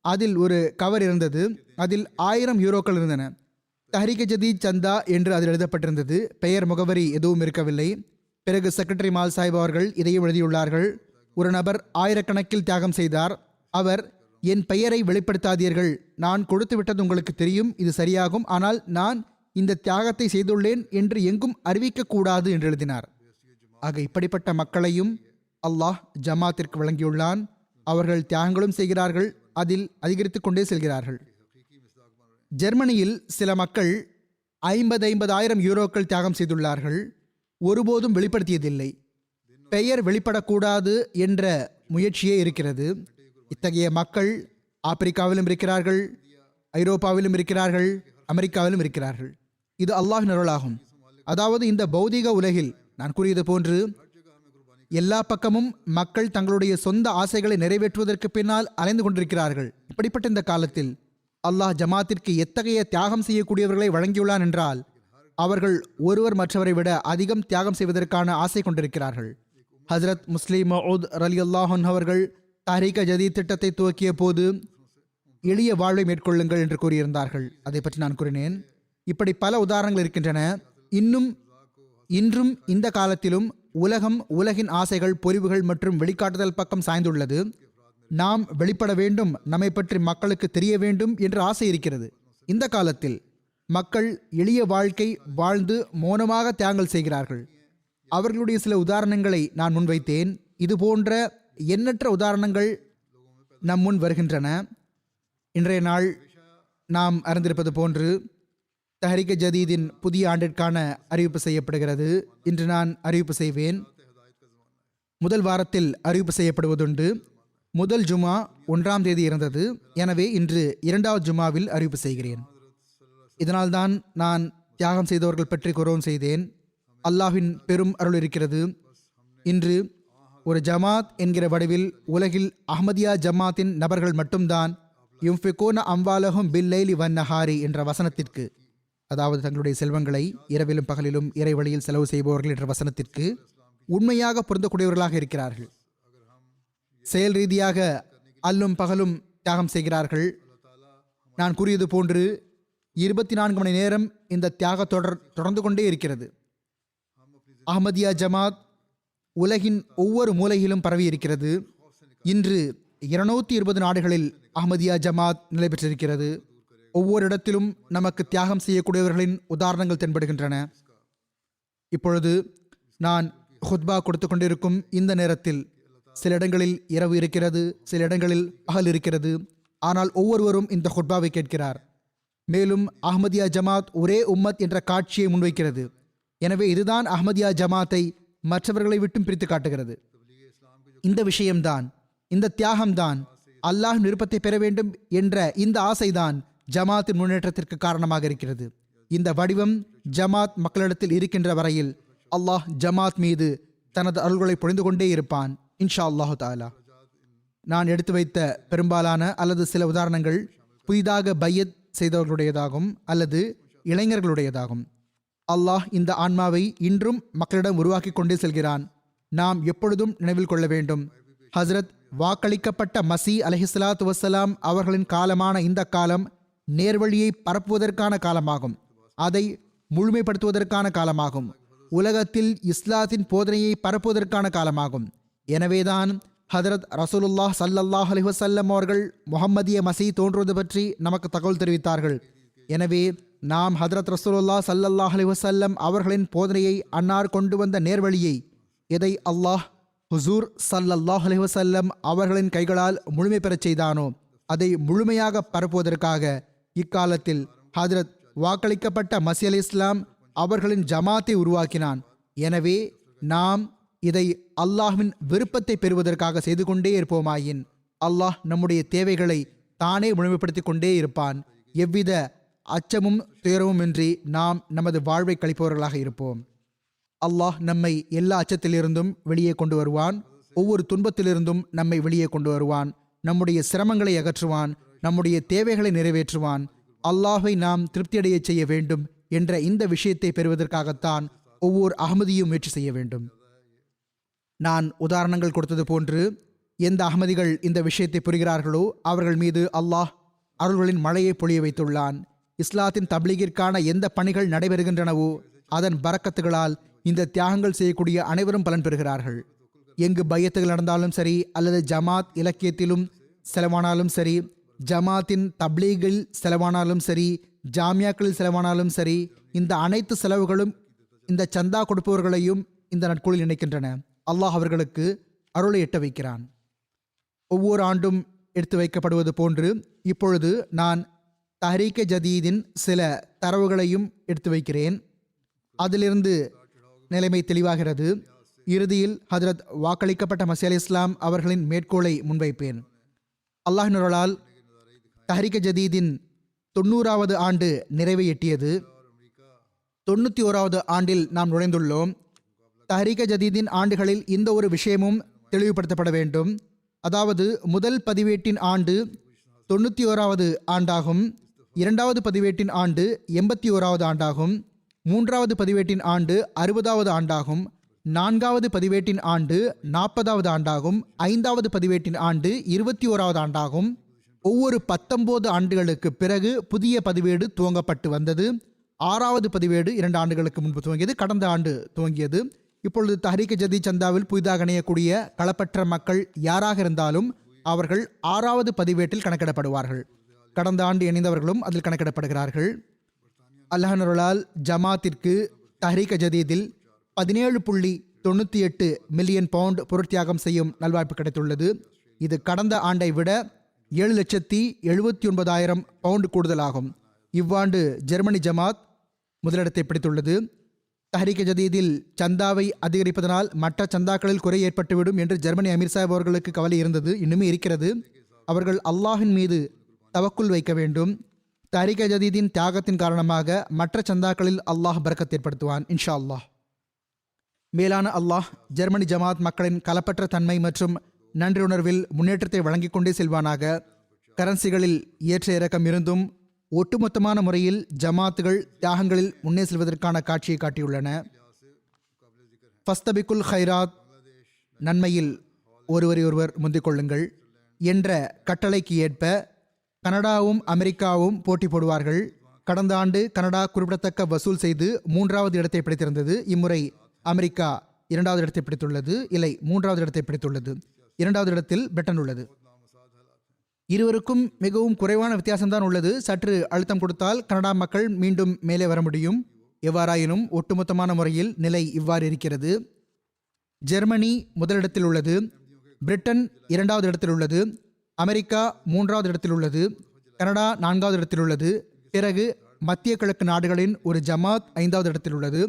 அதில் ஒரு கவர் இருந்தது. அதில் 1000 யூரோக்கள் இருந்தன. தஹ்ரீக் ஜதீத் சந்தா என்று அதில் எழுதப்பட்டிருந்தது. பெயர் முகவரி எதுவும் இருக்கவில்லை. பிறகு செக்ரட்டரி மால் சாஹிப் அவர்கள் இதையும் எழுதியுள்ளார்கள். ஒரு நபர் ஆயிரக்கணக்கில் தியாகம் செய்தார். அவர், என் பெயரை வெளிப்படுத்தாதீர்கள், நான் கொடுத்து விட்டது உங்களுக்கு தெரியும், இது சரியாகும், ஆனால் நான் இந்த தியாகத்தை செய்துள்ளேன் என்று எங்கும் அறிவிக்கக்கூடாது என்று எழுதினார். ஆக இப்படிப்பட்ட மக்களையும் அல்லாஹ் ஜமாத்திற்கு வழங்கியுள்ளான். அவர்கள் தியாகங்களும் செய்கிறார்கள், அதில் அதிகரித்து கொண்டே செல்கிறார்கள். ஜெர்மனியில் சில மக்கள் 50,000 யூரோக்கள் தியாகம் செய்துள்ளார்கள். ஒருபோதும் வெளிப்படுத்தியதில்லை. பெயர் வெளிப்படக்கூடாது என்ற முயற்சியே இருக்கிறது. இத்தகைய மக்கள் ஆப்பிரிக்காவிலும் இருக்கிறார்கள், ஐரோப்பாவிலும் இருக்கிறார்கள், அமெரிக்காவிலும் இருக்கிறார்கள். இது அல்லாஹ்வின் அருளாகும். அதாவது இந்த பௌதீக உலகில் நான் கூறியது போன்று எல்லா பக்கமும் மக்கள் தங்களுடைய சொந்த ஆசைகளை நிறைவேற்றுவதற்கு பின்னால் அலைந்து கொண்டிருக்கிறார்கள். இப்படிப்பட்ட இந்த காலத்தில் அல்லாஹ் ஜமாத்திற்கு எத்தகைய தியாகம் செய்யக்கூடியவர்களை வழங்கியுள்ளான் என்றால், அவர்கள் ஒருவர் மற்றவரை விட அதிகம் தியாகம் செய்வதற்கான ஆசை கொண்டிருக்கிறார்கள். ஹஜ்ரத் முஸ்லிம் மவுத் ரலியல்லாஹு அன்ஹு அவர்கள் தஹ்ரீக் ஜதீத் திட்டத்தை துவக்கிய போது எளிய வாழ்வை மேற்கொள்ளுங்கள் என்று கூறியிருந்தார்கள். அதை பற்றி நான் கூறினேன். இப்படி பல உதாரணங்கள் இருக்கின்றன. இன்றும் இந்த காலத்திலும் உலகம் உலகின் ஆசைகள், பொறிவுகள் மற்றும் வெளிக்காட்டுதல் பக்கம் சாய்ந்துள்ளது. நாம் வெளிப்பட வேண்டும், நம்மை பற்றி மக்களுக்கு தெரிய வேண்டும் என்ற ஆசை இருக்கிறது. இந்த காலத்தில் மக்கள் எளிய வாழ்க்கை வாழ்ந்து மௌனமாக தியாகங்கள் செய்கிறார்கள். அவர்களுடைய சில உதாரணங்களை நான் முன்வைத்தேன். இது போன்ற எண்ணற்ற உதாரணங்கள் நம் முன் வருகின்றன. இன்றைய நாள் நாம் அறிந்திருப்பது போன்று தஹ்ரீக் ஜதீதின் புதிய ஆண்டிற்கான அறிவிப்பு செய்யப்படுகிறது. இன்று நான் அறிவிப்பு செய்வேன். முதல் வாரத்தில் அறிவிப்பு செய்யப்படுவதுண்டு. முதல் ஜுமா 1ஆம் தேதி இருந்தது. எனவே இன்று 2வது ஜுமாவில் அறிவிப்பு செய்கிறேன். இதனால்தான் நான் தியாகம் செய்தவர்கள் பற்றி கூறவும் செய்தேன். அல்லாஹ்வின் பெரும் அருள் இருக்கிறது. இன்று ஒரு ஜமாத் என்கிற வடிவில் உலகில் அஹ்மதியா ஜமாத்தின் நபர்கள் மட்டும்தான் யும்ஃபிகூன அம்வாலஹும் பில்லைலி வன்னஹாரி என்ற வசனத்திற்கு, அதாவது தங்களுடைய செல்வங்களை இரவிலும் பகலிலும் இறை வழியில் செலவு செய்பவர்கள் என்ற வசனத்திற்கு உண்மையாக பொருந்தக்கூடியவர்களாக இருக்கிறார்கள். செயல் ரீதியாக அல்லும் பகலும் தியாகம் செய்கிறார்கள். நான் கூறியது போன்று 24 மணி நேரம் இந்த தியாக தொடர்ந்து கொண்டே இருக்கிறது. அஹ்மதியா ஜமாத் உலகின் ஒவ்வொரு மூலையிலும் பரவி இருக்கிறது. இன்று 220 நாடுகளில் அஹ்மதியா ஜமாத் நிலை பெற்றிருக்கிறது. ஒவ்வொரு இடத்திலும் நமக்கு தியாகம் செய்யக்கூடியவர்களின் உதாரணங்கள் தென்படுகின்றன. இப்பொழுது நான் ஹுத்பா கொடுத்து கொண்டிருக்கும் இந்த நேரத்தில் சில இடங்களில் இரவு இருக்கிறது, சில இடங்களில் பகல் இருக்கிறது. ஆனால் ஒவ்வொருவரும் இந்த ஹுத்பாவை கேட்கிறார். மேலும் அஹ்மதியா ஜமாத் ஒரே உம்மத் என்ற காட்சியை முன்வைக்கிறது. எனவே இதுதான் அஹ்மதியா ஜமாத்தை மற்றவர்களை விட்டும் பிரித்து காட்டுகிறது. இந்த விஷயம்தான், இந்த தியாகம்தான், அல்லாஹ் விருப்பத்தை பெற வேண்டும் என்ற இந்த ஆசைதான் ஜமாத்தின் முன்னேற்றத்திற்கு காரணமாக இருக்கிறது. இந்த வடிவம் ஜமாத் மக்களிடத்தில் இருக்கின்ற வரையில் அல்லாஹ் ஜமாத் மீது தனது அருள்களை பொழிந்து கொண்டே இருப்பான், இன்ஷா அல்லாஹு தாலா. நான் எடுத்து வைத்த பெரும்பாலான அல்லது சில உதாரணங்கள் புதிதாக பையத் செய்தவர்களுடையதாகும் அல்லது இளைஞர்களுடையதாகும். அல்லாஹ் இந்த ஆன்மாவை இன்றும் மக்களிடம் உருவாக்கி கொண்டே செல்கிறான். நாம் எப்பொழுதும் நினைவில் கொள்ள வேண்டும், ஹஸ்ரத் வாக்களிக்கப்பட்ட மசி அலைஹிஸ்ஸலாத்து வஸ்ஸலாம் அவர்களின் காலமான இந்த காலம் நேர்வழியை பரப்புவதற்கான காலமாகும். அதை முழுமைப்படுத்துவதற்கான காலமாகும். உலகத்தில் இஸ்லாத்தின் போதனையை பரப்புவதற்கான காலமாகும். எனவேதான் ஹதரத் ரசூலுல்லாஹ் ஸல்லல்லாஹு அலைஹி வஸல்லம் அவர்கள் முஹம்மதிய மசி தோன்றுவது பற்றி நமக்கு தகவல் தெரிவித்தார்கள். எனவே நாம் ஹதரத் ரசூலுல்லாஹ் ஸல்லல்லாஹு அலைஹி வஸல்லம் அவர்களின் போதனையை, அன்னார் கொண்டு வந்த நேர்வழியை, எதை அல்லாஹ் ஹுசூர் ஸல்லல்லாஹு அலைஹி வஸல்லம் அவர்களின் கைகளால் முழுமை பெறச் செய்தானோ அதை முழுமையாக பரப்புவதற்காக இக்காலத்தில் ஹதரத் வாக்களிக்கப்பட்ட மஸீஹ் அலைஹிஸ்ஸலாம் அவர்களின் ஜமாத்தை உருவாக்கினான். எனவே நாம் இதை அல்லாஹ்வின் விருப்பத்தை பெறுவதற்காக செய்து கொண்டே இருப்போமாயின் அல்லாஹ் நம்முடைய தேவைகளை தானே முழுமைப்படுத்தி கொண்டே இருப்பான். எவ்வித அச்சமும் துயரமும் இன்றி நாம் நமது வாழ்வை கழிப்பவர்களாக இருப்போம். அல்லாஹ் நம்மை எல்லா அச்சத்திலிருந்தும் வெளியே கொண்டு வருவான். ஒவ்வொரு துன்பத்திலிருந்தும் நம்மை வெளியே கொண்டு வருவான். நம்முடைய சிரமங்களை அகற்றுவான். நம்முடைய தேவைகளை நிறைவேற்றுவான். அல்லாஹை நாம் திருப்தியடைய செய்ய வேண்டும் என்ற இந்த விஷயத்தை பெறுவதற்காகத்தான் ஒவ்வொரு அஹ்மதியும் முயற்சி செய்ய வேண்டும். நான் உதாரணங்கள் கொடுத்தது போன்று எந்த அகமதிகள் இந்த விஷயத்தை புரிகிறார்களோ அவர்கள் மீது அல்லாஹ் அருள்களின் மழையை பொழிய வைத்துள்ளான். இஸ்லாத்தின் தப்லீகிற்கான எந்த பணிகள் நடைபெறுகின்றனவோ அதன் பரக்கத்துகளால் இந்த தியாகங்கள் செய்யக்கூடிய அனைவரும் பலன் பெறுகிறார்கள். எங்கு பையத்துகள் நடந்தாலும் சரி, அல்லது ஜமாத் இலக்கியத்திலும் செலவானாலும் சரி, ஜமாத்தின் தப்லீகில் செலவானாலும் சரி, ஜாமியாக்களில் செலவானாலும் சரி, இந்த அனைத்து செலவுகளும் இந்த சந்தா கொடுப்பவர்களையும் இந்த நட்குழில் இணைக்கின்றன. அல்லாஹ் அவர்களுக்கு அருளை எட்ட வைக்கிறான். ஒவ்வொரு ஆண்டும் எடுத்து வைக்கப்படுவது போன்று இப்பொழுது நான் தஹ்ரீக் ஜதீதின் சில தரவுகளையும் எடுத்து வைக்கிறேன். அதிலிருந்து நிலைமை தெளிவாகிறது. இறுதியில் ஹஜ்ரத் வாக்களிக்கப்பட்ட மஸீஹ் அலைஹிஸ்ஸலாம் அவர்களின் மேற்கோளை முன்வைப்பேன். அல்லாஹ்வின் அருளால் தஹ்ரீக் ஜதீதின் 90வது ஆண்டு நிறைவை எட்டியது. 91வது ஆண்டில் நாம் நுழைந்துள்ளோம். தஹ்ரீக் ஜதீதின் ஆண்டுகளில் இந்த ஒரு விஷயமும் தெளிவுபடுத்தப்பட வேண்டும். அதாவது முதல் பதிவேட்டின் ஆண்டு 91வது ஆண்டாகும், 2வது பதிவேட்டின் ஆண்டு 81வது ஆண்டாகும், 3வது பதிவேட்டின் ஆண்டு 60வது ஆண்டாகும், 4வது பதிவேட்டின் ஆண்டு 40வது ஆண்டாகும், 5வது பதிவேட்டின் ஆண்டு 21வது ஆண்டாகும். ஒவ்வொரு 19 ஆண்டுகளுக்கு பிறகு புதிய பதிவேடு துவங்கப்பட்டு வந்தது. 6வது பதிவேடு 2 ஆண்டுகளுக்கு முன்பு துவங்கியது, கடந்த ஆண்டு துவங்கியது. இப்பொழுது தஹ்ரீக் ஜதீத் சந்தாவில் புதிதாக இணையக்கூடிய களப்பற்ற மக்கள் யாராக இருந்தாலும் அவர்கள் 6வது பதிவேட்டில் கணக்கிடப்படுவார்கள். கடந்த ஆண்டு இணைந்தவர்களும் அதில் கணக்கிடப்படுகிறார்கள். அல்லாஹ்வின் அருளால் ஜமாத்திற்கு தஹ்ரீக் ஜதீதில் 17.98 மில்லியன் பவுண்ட் பொருட்தியாகம் செய்யும் நல்வாய்ப்பு கிடைத்துள்ளது. இது கடந்த ஆண்டை விட 7,79,000 பவுண்ட் கூடுதலாகும். இவ்வாண்டு ஜெர்மனி ஜமாத் முதலிடத்தை பிடித்துள்ளது. தஹ்ரீக் ஜதீதில் சந்தாவை அதிகரிப்பதனால் மற்ற சந்தாக்களில் குறை ஏற்பட்டுவிடும் என்று ஜெர்மனி அமீர் சாஹிப் அவர்களுக்கு கவலை இருந்தது, இன்னுமே இருக்கிறது. அவர்கள் அல்லாஹின் மீது தவக்குல் வைக்க வேண்டும். தஹ்ரீக் ஜதீதின் தியாகத்தின் காரணமாக மற்ற சந்தாக்களில் அல்லாஹ் பரக்கத் ஏற்படுத்துவான் இன்ஷா அல்லாஹ். மேலான அல்லாஹ் ஜெர்மனி ஜமாத் மக்களின் களப்பற்ற தன்மை மற்றும் நன்றியுணர்வில் முன்னேற்றத்தை வழங்கிக் கொண்டே செல்வானாக. கரன்சிகளில் ஏற்ற இறக்கம் இருந்தும் ஒட்டுமொத்தமான முறையில் ஜமாத்துகள் தியாகங்களில் முன்னே செல்வதற்கான காட்சியை காட்டியுள்ளன. ஃபஸ்தபிக்குல் ஹைராத், நன்மையில் ஒருவரை ஒருவர் முந்திக் கொள்ளுங்கள் என்ற கட்டளைக்கு ஏற்ப கனடாவும் அமெரிக்காவும் போட்டி போடுவார்கள். கடந்த ஆண்டு கனடா குறிப்பிடத்தக்க வசூல் செய்து 3வது இடத்தை பிடித்திருந்தது. இம்முறை அமெரிக்கா 2வது இடத்தை பிடித்துள்ளது. இல்லை, 3வது இடத்தை பிடித்துள்ளது. 2வது இடத்தில் பிரிட்டன் உள்ளது. இருவருக்கும் மிகவும் குறைவான வித்தியாசம்தான் உள்ளது. சற்று அழுத்தம் கொடுத்தால் கனடா மக்கள் மீண்டும் மேலே வர முடியும். எவ்வாறாயினும் ஒட்டுமொத்தமான முறையில் நிலை இவ்வாறு இருக்கிறது. ஜெர்மனி முதலிடத்தில் உள்ளது, பிரிட்டன் 2வது இடத்தில் உள்ளது, அமெரிக்கா 3வது இடத்தில் உள்ளது, கனடா 4வது இடத்தில் உள்ளது. பிறகு மத்திய கிழக்கு நாடுகளின் ஒரு ஜமாத் 5வது இடத்தில் உள்ளது,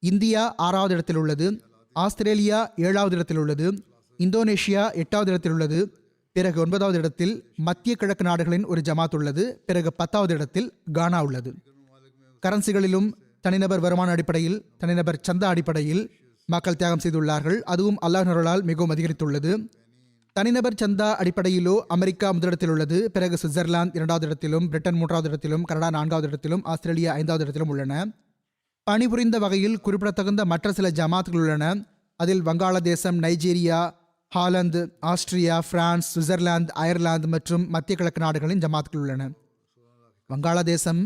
இந்தியா 6வது இடத்தில் உள்ளது, ஆஸ்திரேலியா 7வது இடத்தில் உள்ளது, இந்தோனேஷியா 8வது இடத்தில் உள்ளது. பிறகு 9வது இடத்தில் மத்திய கிழக்கு நாடுகளின் ஒரு ஜமாத் உள்ளது. பிறகு 10வது இடத்தில் கானா உள்ளது. கரன்சிகளிலும் தனிநபர் வருமான அடிப்படையில், தனிநபர் சந்தா அடிப்படையில் மக்கள் தியாகம் செய்துள்ளார்கள். அதுவும் அல்லாஹ்வின் அருளால் மிகவும் அதிகரித்துள்ளது. தனிநபர் சந்தா அடிப்படையிலோ அமெரிக்கா முதலிடத்தில் உள்ளது. பிறகு சுவிட்சர்லாந்து 2வது இடத்திலும், பிரிட்டன் 3வது இடத்திலும், கனடா 4வது இடத்திலும், ஆஸ்திரேலியா 5வது இடத்திலும் உள்ளன. பணிபுரிந்த வகையில் குறிப்பிடத்தகுந்த மற்ற சில ஜமாத்துகள் உள்ளன. அதில் வங்காளதேசம், Nigeria, Holland, Austria, France, Switzerland, Ireland மற்றும் மத்திய கிழக்கு நாடுகளின் ஜமாத்துகள் உள்ளன. வங்காளதேசம்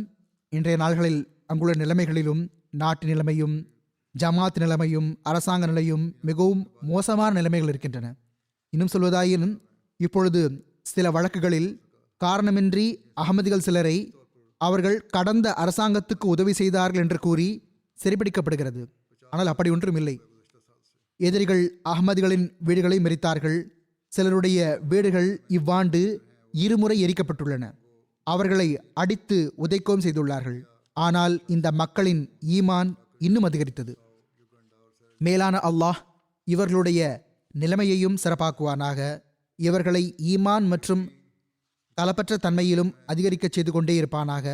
இன்றைய நாள்களில் அங்குள்ள நிலைமைகளிலும், நாட்டு நிலைமையும், ஜமாத் நிலைமையும், அரசாங்க நிலையும் மிகவும் மோசமான நிலைமைகள் இருக்கின்றன. இன்னும் சொல்வதாயினும் இப்பொழுது சில வழக்குகளில் காரணமின்றி அகமதிகள் சிலரை அவர்கள் கடந்த அரசாங்கத்துக்கு உதவி செய்தார்கள் என்று கூறி சிறைப்பிடிக்கப்படுகிறது. ஆனால் அப்படி ஒன்றும் இல்லை. எதிரிகள் அகமதிகளின் வீடுகளை மெரித்தார்கள். சிலருடைய வீடுகள் இவ்வாண்டு 2 முறை எரிக்கப்பட்டுள்ளன. அவர்களை அடித்து உதைக்கவும் செய்துள்ளார்கள். ஆனால் இந்த மக்களின் ஈமான் இன்னும் அதிகரித்தது. மேலான அல்லாஹ் இவர்களுடைய நிலைமையையும் சிறப்பாக்குவானாக. இவர்களை ஈமான் மற்றும் களப்பற்ற தன்மையிலும் அதிகரிக்க செய்து கொண்டே இருப்பானாக.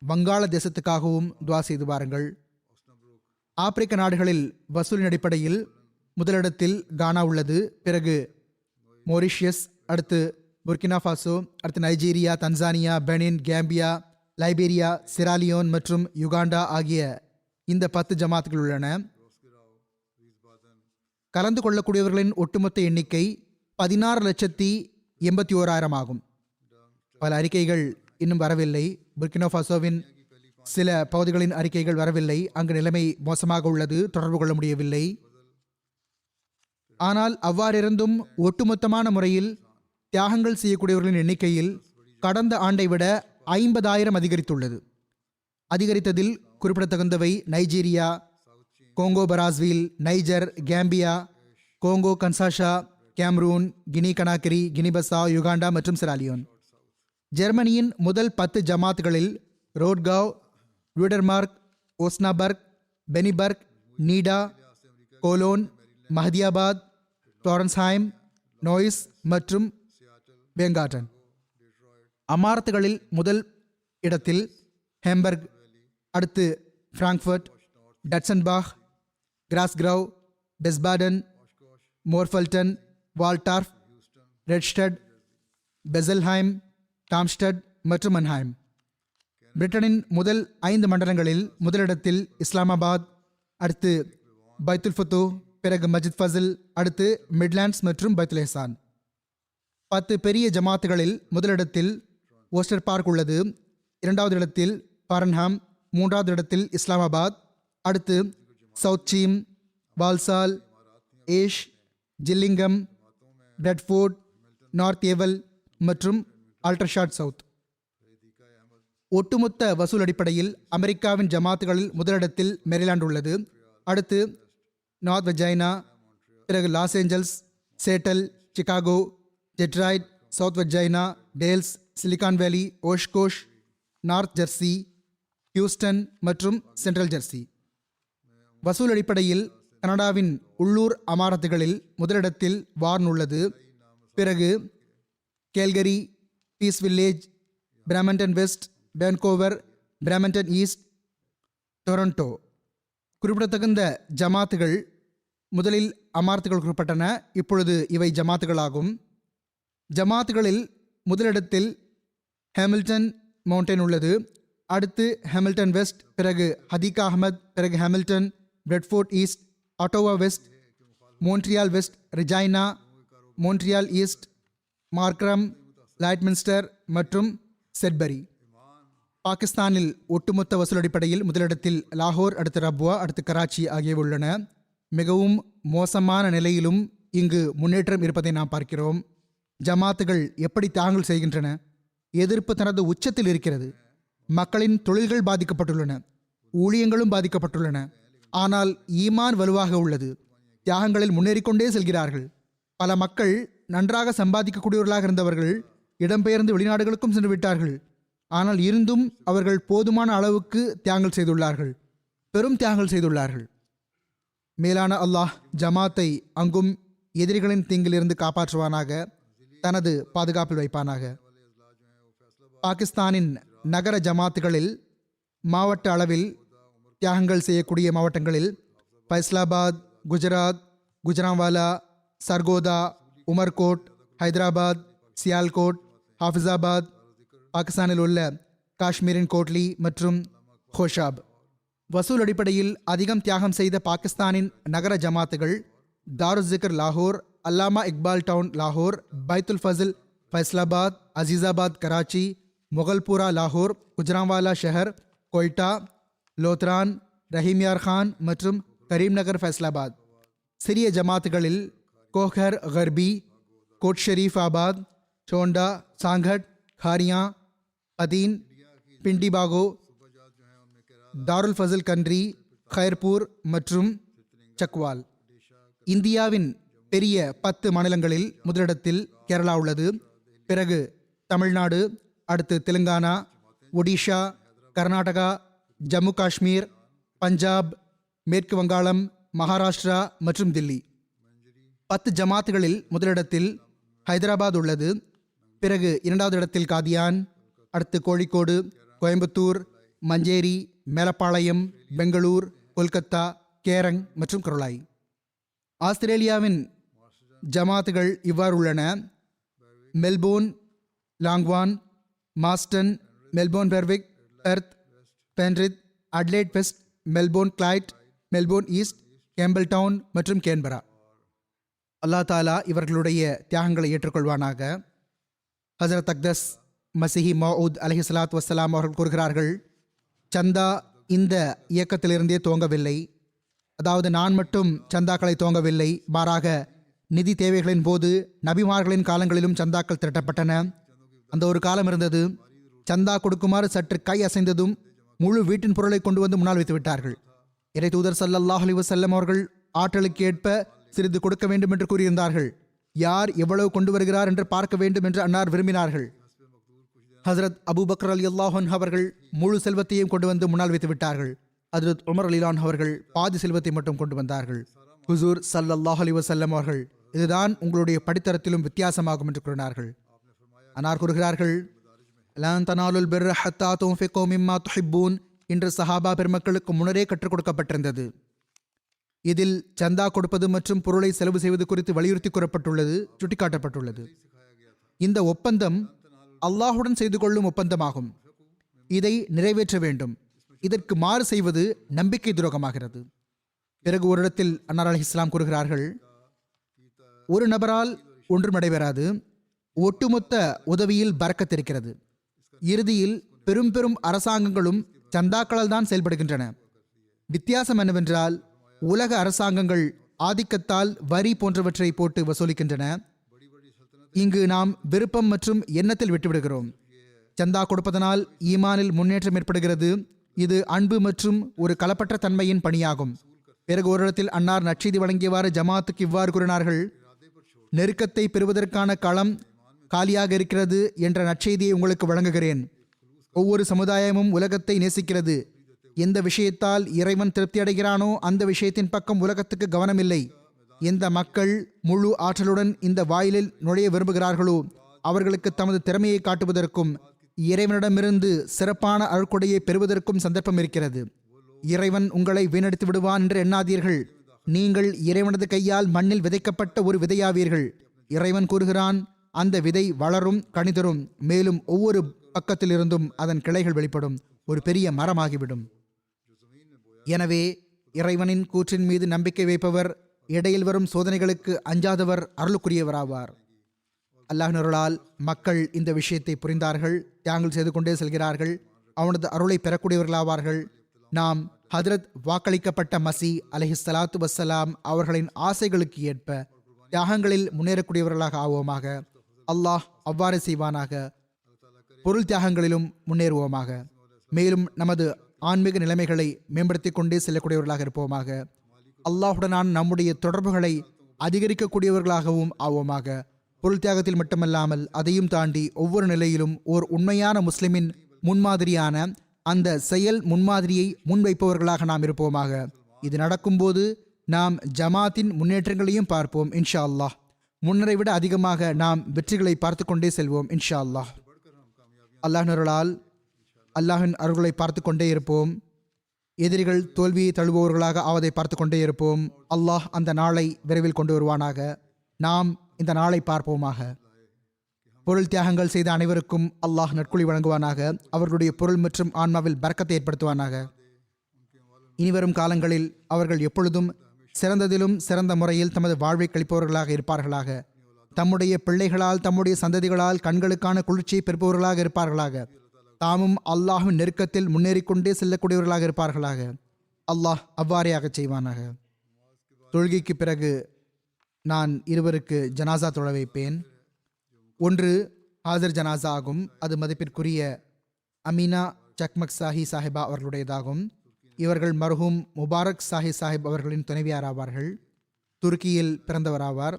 வங்காள தேசத்துக்காகவும் துவா செய்து வாருங்கள். ஆப்பிரிக்க நாடுகளில் வசூலின் அடிப்படையில் முதலிடத்தில் கானா உள்ளது. பிறகு மொரிஷியஸ், அடுத்து புர்கினா ஃபாசோ, அடுத்து Nigeria, Tanzania, Benin, Gambia, Liberia, Sierra Leone மற்றும் யுகாண்டா ஆகிய இந்த 10 ஜமாத்துகள் உள்ளன. கலந்து கொள்ளக்கூடியவர்களின் ஒட்டுமொத்த எண்ணிக்கை 16,81,000 ஆகும். பல அறிக்கைகள் இன்னும் வரவில்லை. புர்கினோ ஃபாசோவின் சில பகுதிகளின் அறிக்கைகள் வரவில்லை. அங்கு நிலைமை மோசமாக உள்ளது, தொடர்பு கொள்ள முடியவில்லை. ஆனால் அவ்வாறிருந்தும் ஒட்டுமொத்தமான முறையில் தியாகங்கள் செய்யக்கூடியவர்களின் எண்ணிக்கையில் கடந்த ஆண்டை விட 50,000 அதிகரித்துள்ளது. அதிகரித்ததில் குறிப்பிடத்தகுந்தவை Nigeria, Congo Brazzaville, Niger, Gambia, Congo Kinshasa, Cameroon, Guinea Conakry, Guinea Bissau, Uganda மற்றும் செராலியோன். ஜெர்மனியின் முதல் 10 ஜமாத்துகளில் ரோட்காவ், லுடர்மார்க், ஓஸ்னாபர்க், பெனிபர்க், நீடா, கோலோன், மஹதியாபாத், டோரன்ஸ்ஹைம், நோய்ஸ் மற்றும் பெங்காட்டன். அமாரத்துகளில் முதல் இடத்தில் ஹேம்பர்க், அடுத்து ஃப்ராங்க்ஃபர்ட், டட்சன்பாக், கிராஸ்கிரவ், பெஸ்பாடன், மோர்ஃபல்டன், வால்டார்ஃப், ரெட்ஸ்டட், பெசல்ஹைம், டாம்ஸ்டட் மற்றும் மன்ஹைம். பிரிட்டனின் முதல் 5 மண்டலங்களில் முதலிடத்தில் இஸ்லாமாபாத், அடுத்து பைத்துல் ஃபுத்து, பிறகு மஜித் ஃபசில், அடுத்து மிட்லாண்ட்ஸ் மற்றும் பைத்துல் எஹ்சான். 10 பெரிய ஜமாத்துகளில் முதலிடத்தில் ஓஸ்டர் பார்க் உள்ளது. 2வது இடத்தில் பாரன்ஹாம், 3வது இடத்தில் இஸ்லாமாபாத், அடுத்து south Cheam, Walsall, Ash, Gillingham, Bradford, north Ewell மற்றும் ஆல்டர்ஷாட் சவுத். ஒட்டுமொத்த வசூல் அடிப்படையில் அமெரிக்காவின் ஜமாத்துகளில் முதலிடத்தில் மேரிலாண்ட் உள்ளது. அடுத்து நார்த் வெர்ஜைனா, பிறகு Los Angeles, Seattle, Chicago, Detroit, south Virginia, Dallas, Silicon Valley, Oshkosh, north Jersey, Houston மற்றும் சென்ட்ரல் ஜெர்சி. வசூல் அடிப்படையில் கனடாவின் உள்ளூர் அமாரத்துகளில் முதலிடத்தில் வார்ன் உள்ளது. பிறகு Calgary, Peace Village, Brampton west, Vancouver, Brampton east, Toronto. குறிப்பிடத்தகுந்த ஜமாத்துகள் முதலில் அமாரத்துகள் குறிப்பிட்டன. இப்பொழுது இவை ஜமாத்துகளாகும். ஜமாத்துகளில் முதலிடத்தில் ஹேமில்டன் மவுண்டன் உள்ளது. அடுத்து ஹேமில்டன் வெஸ்ட், பிறகு ஹதீகா அஹ்மத், பிறகு Hamilton, Bradford east, Ottawa west, Montreal west, Regina, Montreal east, Markham, Lloydminster மற்றும் செட்பரி. பாகிஸ்தானில் ஒட்டுமொத்த வசூல் அடிப்படையில் முதலிடத்தில் லாகூர், அடுத்து ரப்வா, அடுத்து கராச்சி ஆகியவை உள்ளன. மிகவும் மோசமான நிலையிலும் இங்கு முன்னேற்றம் இருப்பதை நாம் பார்க்கிறோம். ஜமாத்துகள் எப்படி தியாகங்கள் செய்கின்றன. எதிர்ப்பு தனது உச்சத்தில் இருக்கிறது. மக்களின் தொழில்கள் பாதிக்கப்பட்டுள்ளன, ஊழியங்களும் பாதிக்கப்பட்டுள்ளன. ஆனால் ஈமான் வலுவாக உள்ளது. தியாகங்களில் முன்னேறிக்கொண்டே செல்கிறார்கள். பல மக்கள் நன்றாக சம்பாதிக்கக்கூடியவர்களாக இருந்தவர்கள் இடம்பெயர்ந்து வெளிநாடுகளுக்கும் சென்று விட்டார்கள். ஆனால் இருந்தும் அவர்கள் போதுமான அளவுக்கு தியாகங்கள் செய்துள்ளார்கள், பெரும் தியாகங்கள் செய்துள்ளார்கள். மேலான அல்லாஹ் ஜமாத்தை அங்கும் எதிரிகளின் தீங்கிலிருந்து காப்பாற்றுவானாக, தனது பாதுகாப்பில் வைப்பானாக. பாகிஸ்தானின் நகர ஜமாத்துகளில் மாவட்ட அளவில் தியாகங்கள் செய்யக்கூடிய மாவட்டங்களில் ஃபைஸ்லாபாத், குஜராத், குஜரான்வாலா, சர்கோதா, உமர்கோட், ஹைதராபாத், சியால்கோட், ஹாஃபிஸாபாத், பாகிஸ்தானில் உள்ள காஷ்மீரின் கோட்லி மற்றும் ஹோஷாப். வசூல் அடிப்படையில் அதிகம் தியாகம் செய்த பாகிஸ்தானின் நகர ஜமாத்துகள் தாருஸ்ஸிக்ர் லாகூர், அல்லாமா இக்பால் டவுன் லாகூர், பைத்துல் ஃபசில் ஃபைஸ்லாபாத், அசீசாபாத் கராச்சி, முகல்பூரா லாகூர், குஜரான்வாலா ஷஹர், கொய்டா, லோத்ரான், ரஹீம்யார் கான் மற்றும் கரீம்நகர் ஃபைஸ்லாபாத். சிறிய ஜமாத்துகளில் கோஹர் கர்பி, கோட் ஷெரீஃப் ஆபாத், சோண்டா, சாங்கட், खारियाँ, अदीन, पिंडीबागो, தாருல் ஃபசில் கண்ட்ரி, खैरपुर மற்றும் சக்வால். இந்தியாவின் பெரிய 10 மாநிலங்களில் முதலிடத்தில் கேரளா உள்ளது. பிறகு தமிழ்நாடு, அடுத்து தெலுங்கானா, ஒடிஷா, கர்நாடகா, ஜம்மு காஷ்மீர், பஞ்சாப், மேற்கு வங்காளம், மகாராஷ்டிரா மற்றும் தில்லி. 10 ஜமாத்துகளில் முதலிடத்தில் ஹைதராபாத் உள்ளது. பிறகு 2வது இடத்தில் காதியான், அடுத்து கோழிக்கோடு, கோயம்புத்தூர், மஞ்சேரி, மேலப்பாளையம், பெங்களூர், கொல்கத்தா, கேரங் மற்றும் கருளாய். ஆஸ்திரேலியாவின் ஜமாத்துகள் இவ்வாறு உள்ளன: மெல்போர்ன், லாங்வான், Marsden, Melbourne Berwick, Perth, Penrith, Adelaide west, Melbourne Clyde, Melbourne east, Campbelltown மற்றும் கேன்பரா. அல்லா தாலா இவர்களுடைய தியாகங்களை ஏற்றுக்கொள்வானாக. ஹசரத் அக்தஸ் மசிஹி மௌஊத் அலைஹிஸ்ஸலாத்து வஸ்ஸலாம் அவர்கள் கூறுகிறார்கள், சந்தா இந்த இயக்கத்திலிருந்தே துவங்கவில்லை. அதாவது நான் மட்டும் சந்தாக்களை துவங்கவில்லை, மாறாக நிதி தேவைகளின் போது நபிமார்களின் காலங்களிலும் சந்தாக்கள் திரட்டப்பட்டன. அந்த ஒரு காலம் இருந்தது, சந்தா கொடுக்குமாறு சற்று கை அசைந்ததும் முழு வீட்டின் பொருளை கொண்டு வந்து முன்னால் வைத்து விட்டார்கள். இறை தூதர் ஸல்லல்லாஹு அலைஹி வஸல்லம் அவர்கள் ஆற்றலுக்கு ஏற்ப சிறிது கொடுக்க வேண்டும் என்று கூறியிருந்தார்கள். யார் எவ்வளவு கொண்டு வருகிறார் என்று பார்க்க வேண்டும் என்று அன்னார் விரும்பினார்கள். ஹசரத் அபூபக்கர் ரலியல்லாஹு அன்ஹு அவர்கள் முழு செல்வத்தையும் கொண்டு வந்து முன்னால் வைத்து விட்டார்கள். ஹசரத் உமர் ரலியல்லாஹு அன்ஹு அவர்கள் பாதி செல்வத்தை மட்டும் கொண்டு வந்தார்கள். ஹுசூர் ஸல்லல்லாஹு அலைஹி வஸல்லம் அவர்கள், இதுதான் உங்களுடைய படித்தரத்திலும் வித்தியாசமாகும் என்று கூறினார்கள். அன்னார் கூறுகிறார்கள், லன் தனாலுல் பிர்ர ஹத்தா துன்ஃபிகு மிம்மா துஹிப்பூன் இன்று சஹாபா பெருமக்களுக்கு முன்னரே கற்றுக் கொடுக்கப்பட்டிருந்தது. இதில் சந்தா கொடுப்பது மற்றும் பொருளை செலவு செய்வது குறித்து வலியுறுத்தி கூறப்பட்டுள்ளது, சுட்டிக்காட்டப்பட்டுள்ளது. இந்த ஒப்பந்தம் அல்லாஹுடன் செய்து கொள்ளும் ஒப்பந்தமாகும். இதை நிறைவேற்ற வேண்டும். இதற்கு மாறு செய்வது நம்பிக்கை துரோகமாகிறது. பிறகு ஒரு இடத்தில் அன்னார் அலைஹிஸ்ஸலாம் கூறுகிறார்கள், ஒரு நபரால் ஒன்றும் நடைபெறாது, ஒட்டுமொத்த உதவியில் பரக்கத் இருக்கிறது. இறுதியில் பெரும் பெரும் அரசாங்கங்களும் சந்தாக்களால் தான் செயல்படுகின்றன. வித்தியாசம் என்னவென்றால், உலக அரசாங்கங்கள் ஆதிக்கத்தால் வரி போன்றவற்றை போட்டு வசூலிக்கின்றன. இங்கு நாம் விருப்பம் மற்றும் எண்ணத்தில் விட்டுவிடுகிறோம். சந்தா கொடுப்பதனால் ஈமானில் முன்னேற்றம் ஏற்படுகிறது. இது அன்பு மற்றும் ஒரு களப்பற்ற தன்மையின் பணியாகும். பிறகு ஒரு இடத்தில் அன்னார் நற்செய்தி வழங்கியவாறு ஜமாத்துக்கு இவ்வாறு கூறினார்கள், நெருக்கத்தை பெறுவதற்கான களம் காலியாக இருக்கிறது என்ற நற்செய்தியை உங்களுக்கு வழங்குகிறேன். ஒவ்வொரு சமுதாயமும் உலகத்தை நேசிக்கிறது. எந்த விஷயத்தால் இறைவன் திருப்தி அடைகிறானோ அந்த விஷயத்தின் பக்கம் உலகத்துக்கு கவனமில்லை. எந்த மக்கள் முழு ஆற்றலுடன் இந்த வாயிலில் நுழைய விரும்புகிறார்களோ அவர்களுக்கு தமது திறமையை காட்டுவதற்கும் இறைவனிடமிருந்து சிறப்பான அருட்கொடையை பெறுவதற்கும் சந்தர்ப்பம் இருக்கிறது. இறைவன் உங்களை வீணடித்து விடுவான் என்று எண்ணாதீர்கள். நீங்கள் இறைவனது கையால் மண்ணில் விதைக்கப்பட்ட ஒரு விதையாவீர்கள். இறைவன் கூறுகிறான், அந்த விதை வளரும், கனிதரும், மேலும் ஒவ்வொரு பக்கத்திலிருந்தும் அதன் கிளைகள் வெளிப்படும், ஒரு பெரிய மரமாகிவிடும். எனவே இறைவனின் கூற்றின் மீது நம்பிக்கை வைப்பவர் இடையில் வரும் சோதனைகளுக்கு அஞ்சாதவர் அருளுக்குரியவராவார். அல்லாஹ்வின் அருளால் மக்கள் இந்த விஷயத்தை புரிந்தார்கள், தியாகங்கள் செய்து கொண்டே செல்கிறார்கள், அவனது அருளை பெறக்கூடியவர்களாவார்கள். நாம் ஹதரத் வாக்களிக்கப்பட்ட மசி அலைஹிஸ்ஸலாத்து வஸ்ஸலாம் அவர்களின் ஆசைகளுக்கு ஏற்ப தியாகங்களில் முன்னேறக்கூடியவர்களாக ஆவோமாக. அல்லாஹ் அவ்வாறு செய்வானாக. பொருள் தியாகங்களிலும் முன்னேறுவோமாக. மேலும் நமது ஆன்மீக நிலைமைகளை மேம்படுத்தி கொண்டே செல்லக்கூடியவர்களாக இருப்போமாக. அல்லாஹுடனான நம்முடைய தொடர்புகளை அதிகரிக்கக்கூடியவர்களாகவும் ஆவோமாக. பொருள் தியாகத்தில் மட்டுமல்லாமல் அதையும் தாண்டி ஒவ்வொரு நிலையிலும் ஓர் உண்மையான முஸ்லிமின் முன்மாதிரியான அந்த செயல் முன்மாதிரியை முன்வைப்பவர்களாக நாம் இருப்போமாக. இது நடக்கும்போது நாம் ஜமாத்தின் முன்னேற்றங்களையும் பார்ப்போம் இன்ஷா அல்லாஹ். முன்னரை விட அதிகமாக நாம் வெற்றிகளை பார்த்து கொண்டே செல்வோம் இன்ஷா அல்லாஹ். அல்லாஹ்வின் அல்லாஹின் அருள்களை பார்த்து கொண்டே இருப்போம். எதிரிகள் தோல்வியை தழுவுபவர்களாக ஆவதை பார்த்து கொண்டே இருப்போம். அல்லாஹ் அந்த நாளை விரைவில் கொண்டு வருவானாக. நாம் இந்த நாளை பார்ப்போமாக. பொருள் தியாகங்கள் செய்த அனைவருக்கும் அல்லாஹ் நற்கூலி வழங்குவானாக. அவர்களுடைய பொருள் மற்றும் ஆன்மாவில் பரக்கத்தை ஏற்படுத்துவானாக. இனிவரும் காலங்களில் அவர்கள் எப்பொழுதும் சிறந்ததிலும் சிறந்த முறையில் தமது வாழ்வை கழிப்பவர்களாக இருப்பார்களாக. தம்முடைய பிள்ளைகளால் தம்முடைய சந்ததிகளால் கண்களுக்கான குளிர்ச்சியை பெறுபவர்களாக இருப்பார்களாக. தாமும் அல்லாஹ்வின் நெருக்கத்தில் முன்னேறிக்கொண்டே செல்லக்கூடியவர்களாக இருப்பார்களாக. அல்லாஹ் அவ்வாறையாக செய்வானாக. தொழுகைக்கு பிறகு நான் இருவருக்கு ஜனாசா தொழ வைப்பேன். ஒன்று ஹாஜர் ஜனாசா ஆகும். அது மதிப்பிற்குரிய அமீனா சக்மக் சாஹி சாஹிபா அவர்களுடையதாகும். இவர்கள் மர்ஹூம் முபாரக் சாஹி சாஹிப் அவர்களின் துணைவியார் ஆவார்கள். துருக்கியில் பிறந்தவராவார்.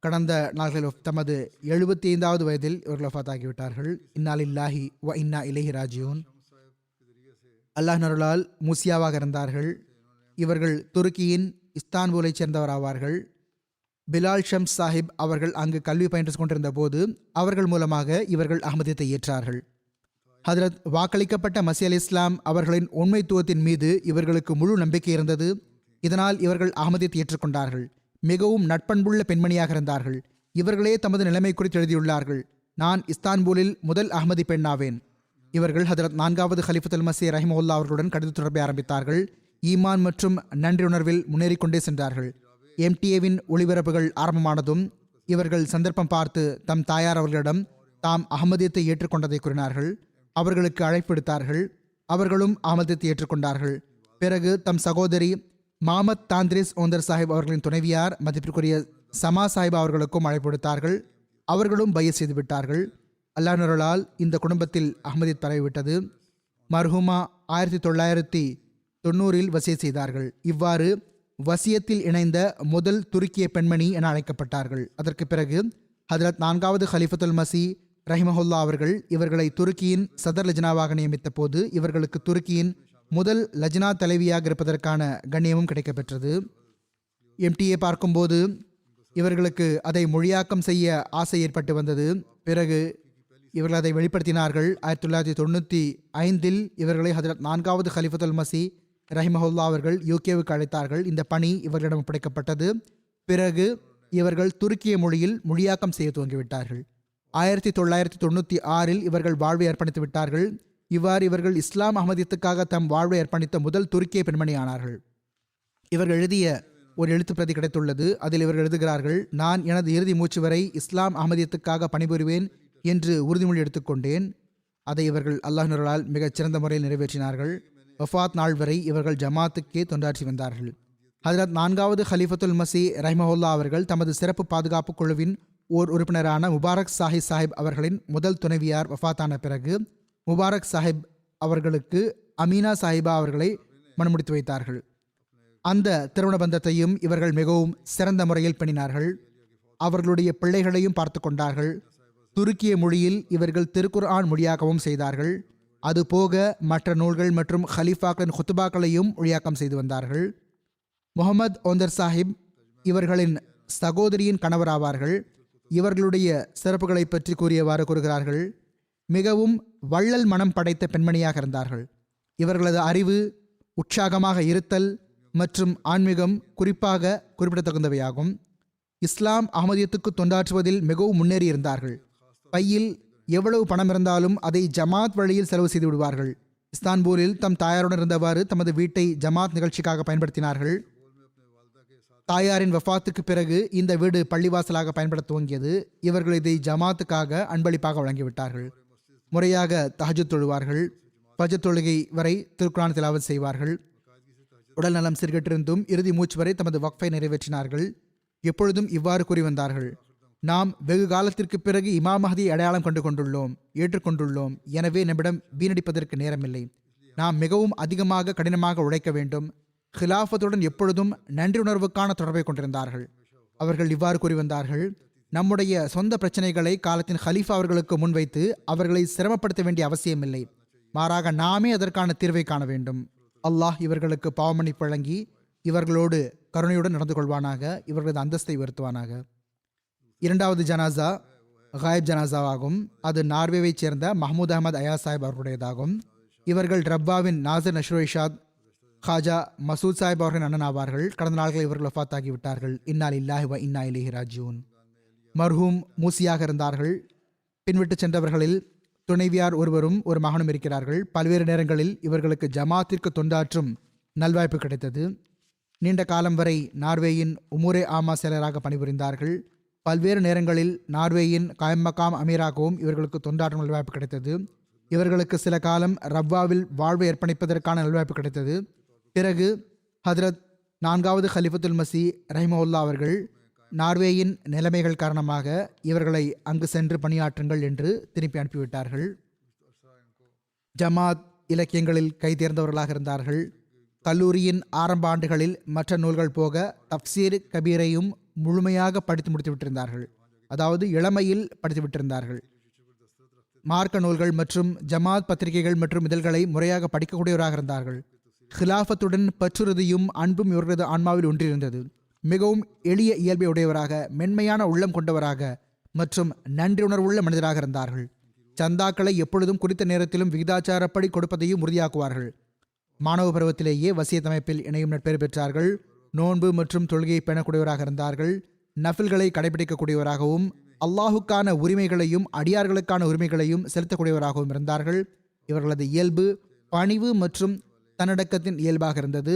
கடந்த நாள்களில் தமது 75வது வயதில் இவர்கள் வஃபாத் ஆகிவிட்டார்கள். இன்னாலில்லாஹி வ இன்னா இலைஹி ராஜியூன். அல்லாஹ் அருளால் மூசியாவாக இருந்தார்கள். இவர்கள் துருக்கியின் இஸ்தான்பூலை சேர்ந்தவராவார்கள். பிலால் ஷம்ஸ் சாஹிப் அவர்கள் அங்கு கல்வி பயின்று கொண்டிருந்த போது அவர்கள் மூலமாக இவர்கள் அஹ்மதியத்தை ஏற்றார்கள். ஹதரத் வாக்களிக்கப்பட்ட மசி அலி இஸ்லாம் அவர்களின் உண்மைத்துவத்தின் மீது இவர்களுக்கு முழு நம்பிக்கை இருந்தது. இதனால் இவர்கள் அஹ்மதியத்தை ஏற்றுக்கொண்டார்கள். மிகவும் நட்பண்புள்ள பெண்மணியாக இருந்தார்கள். இவர்களே தமது நிலைமை குறித்து எழுதியுள்ளார்கள், நான் இஸ்தான்பூலில் முதல் அஹ்மதி பெண்ணாவேன். இவர்கள் ஹதரத் 4வது ஹலிஃபத்துல் மஸீஹ் ரஹிமஹுல்லாஹ் அவர்களுடன் கடித தொடர்பை ஆரம்பித்தார்கள். ஈமான் மற்றும் நன்றியுணர்வில் முன்னேறிக்கொண்டே சென்றார்கள். எம்டிஏவின் ஒளிபரப்புகள் ஆரம்பமானதும் இவர்கள் சந்தர்ப்பம் பார்த்து தம் தாயார் அவர்களிடம் தாம் அகமதியத்தை ஏற்றுக்கொண்டதை கூறினார்கள். அவர்களுக்கு அழைப்பு விடுத்தார்கள். அவர்களும் அகமதியத்தை ஏற்றுக்கொண்டார்கள். பிறகு தம் சகோதரி மாமத் தாந்திரிஸ் ஓந்தர் சாஹிப் அவர்களின் துணைவியார் மதிப்பிற்குரிய சமா சாஹிப் அவர்களுக்கும் அழைப்பு விடுத்தார்கள். அவர்களும் பைய செய்து விட்டார்கள். அல்லாஹ்வினால் இந்த குடும்பத்தில் அஹ்மதியத் பரவிவிட்டது. மர்ஹூமா 1990 வசியத் செய்தார்கள். இவ்வாறு வசியத்தில் இணைந்த முதல் துருக்கிய பெண்மணி என அழைக்கப்பட்டார்கள். அதற்கு பிறகு ஹதரத் 4வது ஹலிஃபத்துல் மசி ரஹிமஹுல்லா அவர்கள் இவர்களை துருக்கியின் சதர் லஜ்னாவாக நியமித்த போது இவர்களுக்கு துருக்கியின் முதல் லஜ்னா தலைவியாக இருப்பதற்கான கண்ணியமும் கிடைக்கப்பெற்றது. எம்டிஏ பார்க்கும்போது இவர்களுக்கு அதை மொழியாக்கம் செய்ய ஆசை ஏற்பட்டு வந்தது. பிறகு இவர்கள் அதை வெளிப்படுத்தினார்கள். 1995 இவர்களை ஹதரத் 4வது ஹலிஃபத்துல் மசி ரஹிமஹுல்லா அவர்கள் யூகேவுக்கு அழைத்தார்கள். இந்த பணி இவர்களிடம் ஒப்படைக்கப்பட்டது. பிறகு இவர்கள் துருக்கிய மொழியில் மொழியாக்கம் செய்ய துவங்கிவிட்டார்கள். 1996 இவர்கள் வாழ்வை அர்ப்பணித்து விட்டார்கள். இவ்வாறு இவர்கள் இஸ்லாம் அஹ்மதியத்துக்காக தம் வாழ்வை அர்ப்பணித்த முதல் துருக்கிய பெண்மணி ஆனார்கள். இவர்கள் எழுதிய ஒரு எழுத்து பிரதி கிடைத்துள்ளது. அதில் இவர்கள் எழுதுகிறார்கள்: நான் எனது இறுதி மூச்சு வரை இஸ்லாம் அஹ்மதியத்துக்காக பணிபுரிவேன் என்று உறுதிமொழி எடுத்துக்கொண்டேன். அதை இவர்கள் அல்லாஹ்வினால் மிகச் சிறந்த முறையில் நிறைவேற்றினார்கள். வஃபாத் நாள் வரை இவர்கள் ஜமாத்துக்கே தொண்டாற்றி வந்தார்கள். ஹதரத் 4வது ஹலிஃபத்துல் மசி ரஹிமஹுல்லா அவர்கள் தமது சிறப்பு பாதுகாப்பு குழுவின் ஓர் உறுப்பினரான முபாரக் சாஹிப் அவர்களின் முதல் துணைவியார் வஃபாத்தான பிறகு முபாரக் சாஹிப் அவர்களுக்கு அமீனா சாஹிபா அவர்களை மணமுடித்து வைத்தார்கள். அந்த திருமண பந்தத்தையும் இவர்கள் மிகவும் சிறந்த முறையில் பேணினார்கள். அவர்களுடைய பிள்ளைகளையும் பார்த்து கொண்டார்கள். துருக்கிய மொழியில் இவர்கள் திருக்குர்ஆன் மொழியாக்கவும் செய்தார்கள். அதுபோக மற்ற நூல்கள் மற்றும் ஹலீஃபாக்களின் ஹுத்துபாக்களையும் மொழியாக்கம் செய்து வந்தார்கள். முகமது ஓந்தர் சாஹிப் இவர்களின் சகோதரியின் கணவராவார்கள். இவர்களுடைய சிறப்புகளை பற்றி கூறியவாறு கூறுகிறார்கள்: மிகவும் வள்ளல் மனம் படைத்த பெண்மணியாக இருந்தார்கள். இவர்களது அறிவு, உற்சாகமாக இருத்தல் மற்றும் ஆன்மீகம் குறிப்பாக குறிப்பிடத்தகுந்தவையாகும். இஸ்லாம் அஹ்மதியத்துக்கு தொண்டாற்றுவதில் மிகவும் முன்னேறி இருந்தார்கள். பையில் எவ்வளவு பணம் இருந்தாலும் அதை ஜமாத் வழியில் செலவு செய்து விடுவார்கள். இஸ்தான்பூலில் தம் தாயாருடன் இருந்தவாறு தமது வீட்டை ஜமாத் நிகழ்ச்சிக்காக பயன்படுத்தினார்கள். தாயாரின் வஃபாத்துக்கு பிறகு இந்த வீடு பள்ளிவாசலாக பயன்பட துவங்கியது. இவர்கள் இதை ஜமாத்துக்காக அன்பளிப்பாக வழங்கிவிட்டார்கள். முறையாக தஹஜ்ஜுத் தொழுவார்கள். ஃபஜ்ர் தொழுகை வரை திருக்குர்ஆன் திலாவத் செய்வார்கள். உடல் நலம் சீர்கெட்டிருந்தும் இறுதி மூச்சு வரை தமது வக்ஃபை நிறைவேற்றினார்கள். எப்பொழுதும் இவ்வாறு கூறி வந்தார்கள்: நாம் வெகு காலத்திற்கு பிறகு இமாம் மஹ்தியை அடையாளம் கண்டு கொண்டுள்ளோம், ஏற்றுக்கொண்டுள்ளோம். எனவே நம்மிடம் வீணடிப்பதற்கு நேரமில்லை. நாம் மிகவும் அதிகமாக கடினமாக உழைக்க வேண்டும். ஹிலாஃபத்துடன் எப்பொழுதும் நன்றியுணர்வுக்கான தொடர்பை கொண்டிருந்தார்கள். அவர்கள் இவ்வாறு கூறி வந்தார்கள்: நம்முடைய சொந்த பிரச்சனைகளை காலத்தின் ஹலீஃபா அவர்களுக்கு முன்வைத்து அவர்களை சிரமப்படுத்த வேண்டிய அவசியமில்லை. மாறாக நாமே அதற்கான தீர்வை காண வேண்டும். அல்லாஹ் இவர்களுக்கு பாவமன்னிப்பு வழங்கி இவர்களோடு கருணையுடன் நடந்து கொள்வானாக. இவர்களது அந்தஸ்தை உயர்த்துவானாக. 2வது ஜனாசா காயிப் ஜனாசாவாகும். அது நார்வேவைச் சேர்ந்த மஹமூத் அஹமத் அயா சாஹிப் அவர்களுடையதாகும். இவர்கள் ரப்பாவின் நாசர் நஷ்ரு இஷாத் ஹாஜா மசூத் சாஹிப் அவர்களின் அண்ணன் ஆவார்கள். கடந்த நாள்களில் இவர்கள் வஃபாத் ஆகிவிட்டார்கள். இன்னா லில்லாஹி வ இன்னா இலைஹி ராஜிஊன். மர்ஹூம் மூசியாக இருந்தார்கள். பின்விட்டு சென்றவர்களில் துணைவியார் ஒருவரும் ஒரு மகனும் இருக்கிறார்கள். பல்வேறு நேரங்களில் இவர்களுக்கு ஜமாத்திற்கு தொண்டாற்றும் நல்வாய்ப்பு கிடைத்தது. நீண்ட காலம் வரை நார்வேயின் உமுரே ஆமா செயலராக பணிபுரிந்தார்கள். பல்வேறு நேரங்களில் நார்வேயின் காயம் மகாம் அமீராகவும் இவர்களுக்கு தொண்டாற்றும் நல்வாய்ப்பு கிடைத்தது. இவர்களுக்கு சில காலம் ரவ்வாவில் வாழ்வை அர்ப்பணிப்பதற்கான நல்வாய்ப்பு கிடைத்தது. பிறகு ஹதரத் 4வது ஹலிஃபத்துல் மசி ரஹிமஹுல்லா அவர்கள் நார்வேயின் நிலைமைகள் காரணமாக இவர்களை அங்கு சென்று பணியாற்றுங்கள் என்று திருப்பி அனுப்பிவிட்டார்கள். ஜமாத் இலக்கியங்களில் கைதேர்ந்தவர்களாக இருந்தார்கள். கல்லூரியின் ஆரம்ப ஆண்டுகளில் மற்ற நூல்கள் போக தப்சீர் கபீரையும் முழுமையாக படித்து முடித்து விட்டிருந்தார்கள். அதாவது இளமையில் படித்து விட்டிருந்தார்கள். மார்க்க நூல்கள் மற்றும் ஜமாத் பத்திரிகைகள் மற்றும் இதழ்களை முறையாக படிக்கக்கூடியவராக இருந்தார்கள். ஹிலாஃபத்துடன் பற்றுறுதியும் அன்பும் இவர்களது ஆன்மாவில் ஒன்றிருந்தது. மிகவும் எளிய இயல்பை உடையவராக, மென்மையான உள்ளம் கொண்டவராக மற்றும் நன்றி உணர்வுள்ள மனிதராக இருந்தார்கள். சந்தாக்களை எப்பொழுதும் குறித்த நேரத்திலும் விகிதாச்சாரப்படி கொடுப்பதையும் உறுதியாக்குவார்கள். மாணவ பருவத்திலேயே வசியத் அமைப்பில் இணையும் நட்பெயர் பெற்றார்கள். நோன்பு மற்றும் தொழுகையை பேணக்கூடியவராக இருந்தார்கள். நஃபில்களை கடைபிடிக்கக்கூடியவராகவும் அல்லாஹுக்கான உரிமைகளையும் அடியார்களுக்கான உரிமைகளையும் செலுத்தக்கூடியவராகவும் இருந்தார்கள். இவர்களது இயல்பு பணிவு மற்றும் தன்னடக்கத்தின் இயல்பாக இருந்தது.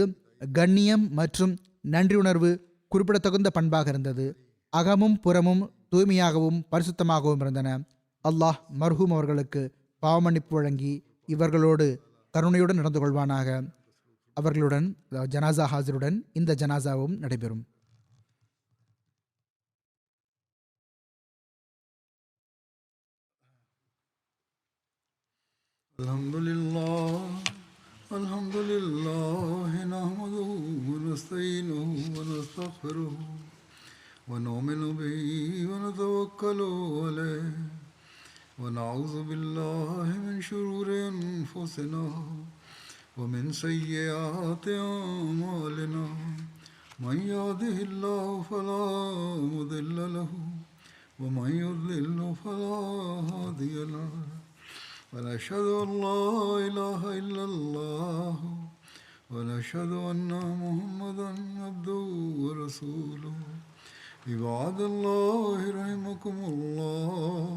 கண்ணியம் மற்றும் நன்றியுணர்வு குறிப்பிடத்தகுந்த பண்பாக இருந்தது. அகமும் புறமும் தூய்மையாகவும் பரிசுத்தமாகவும் இருந்தன. அல்லாஹ் மர்ஹூம் அவர்களுக்கு பாவமன்னிப்பு வழங்கி இவர்களோடு கருணையுடன் நடந்து கொள்வானாக. அவர்களுடன் ஜனாசா ஹாஜருடன் இந்த ஜனாசாவும் நடைபெறும். Alhamdulillah, nahmaduhu wa nasta'inuhu wa nastaghfiruh wa nu'minu bihi wa natawakkalu alayh wa na'udhu billahi min shururi anfusina wa min sayyiati a'malina. Man yahdihillahu fala mudilla lahu wa man yudlilhu fala hadiya lahu. ونشهد أن لا إله إلا الله ونشهد أن محمدا عبده ورسوله. عباد الله رحمكم الله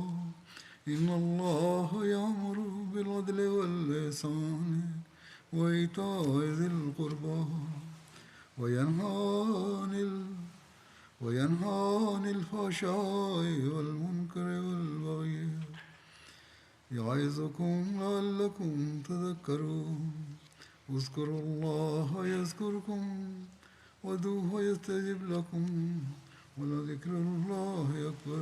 إن الله يأمر بالعدل والإحسان وإيتاء ذي القربى وينهى عن الفحشاء والمنكر والبغي يعظكم لعلكم تذكرون. اذكروا الله يذكركم وادعوه يستجب لكم ولذكر الله أكبر.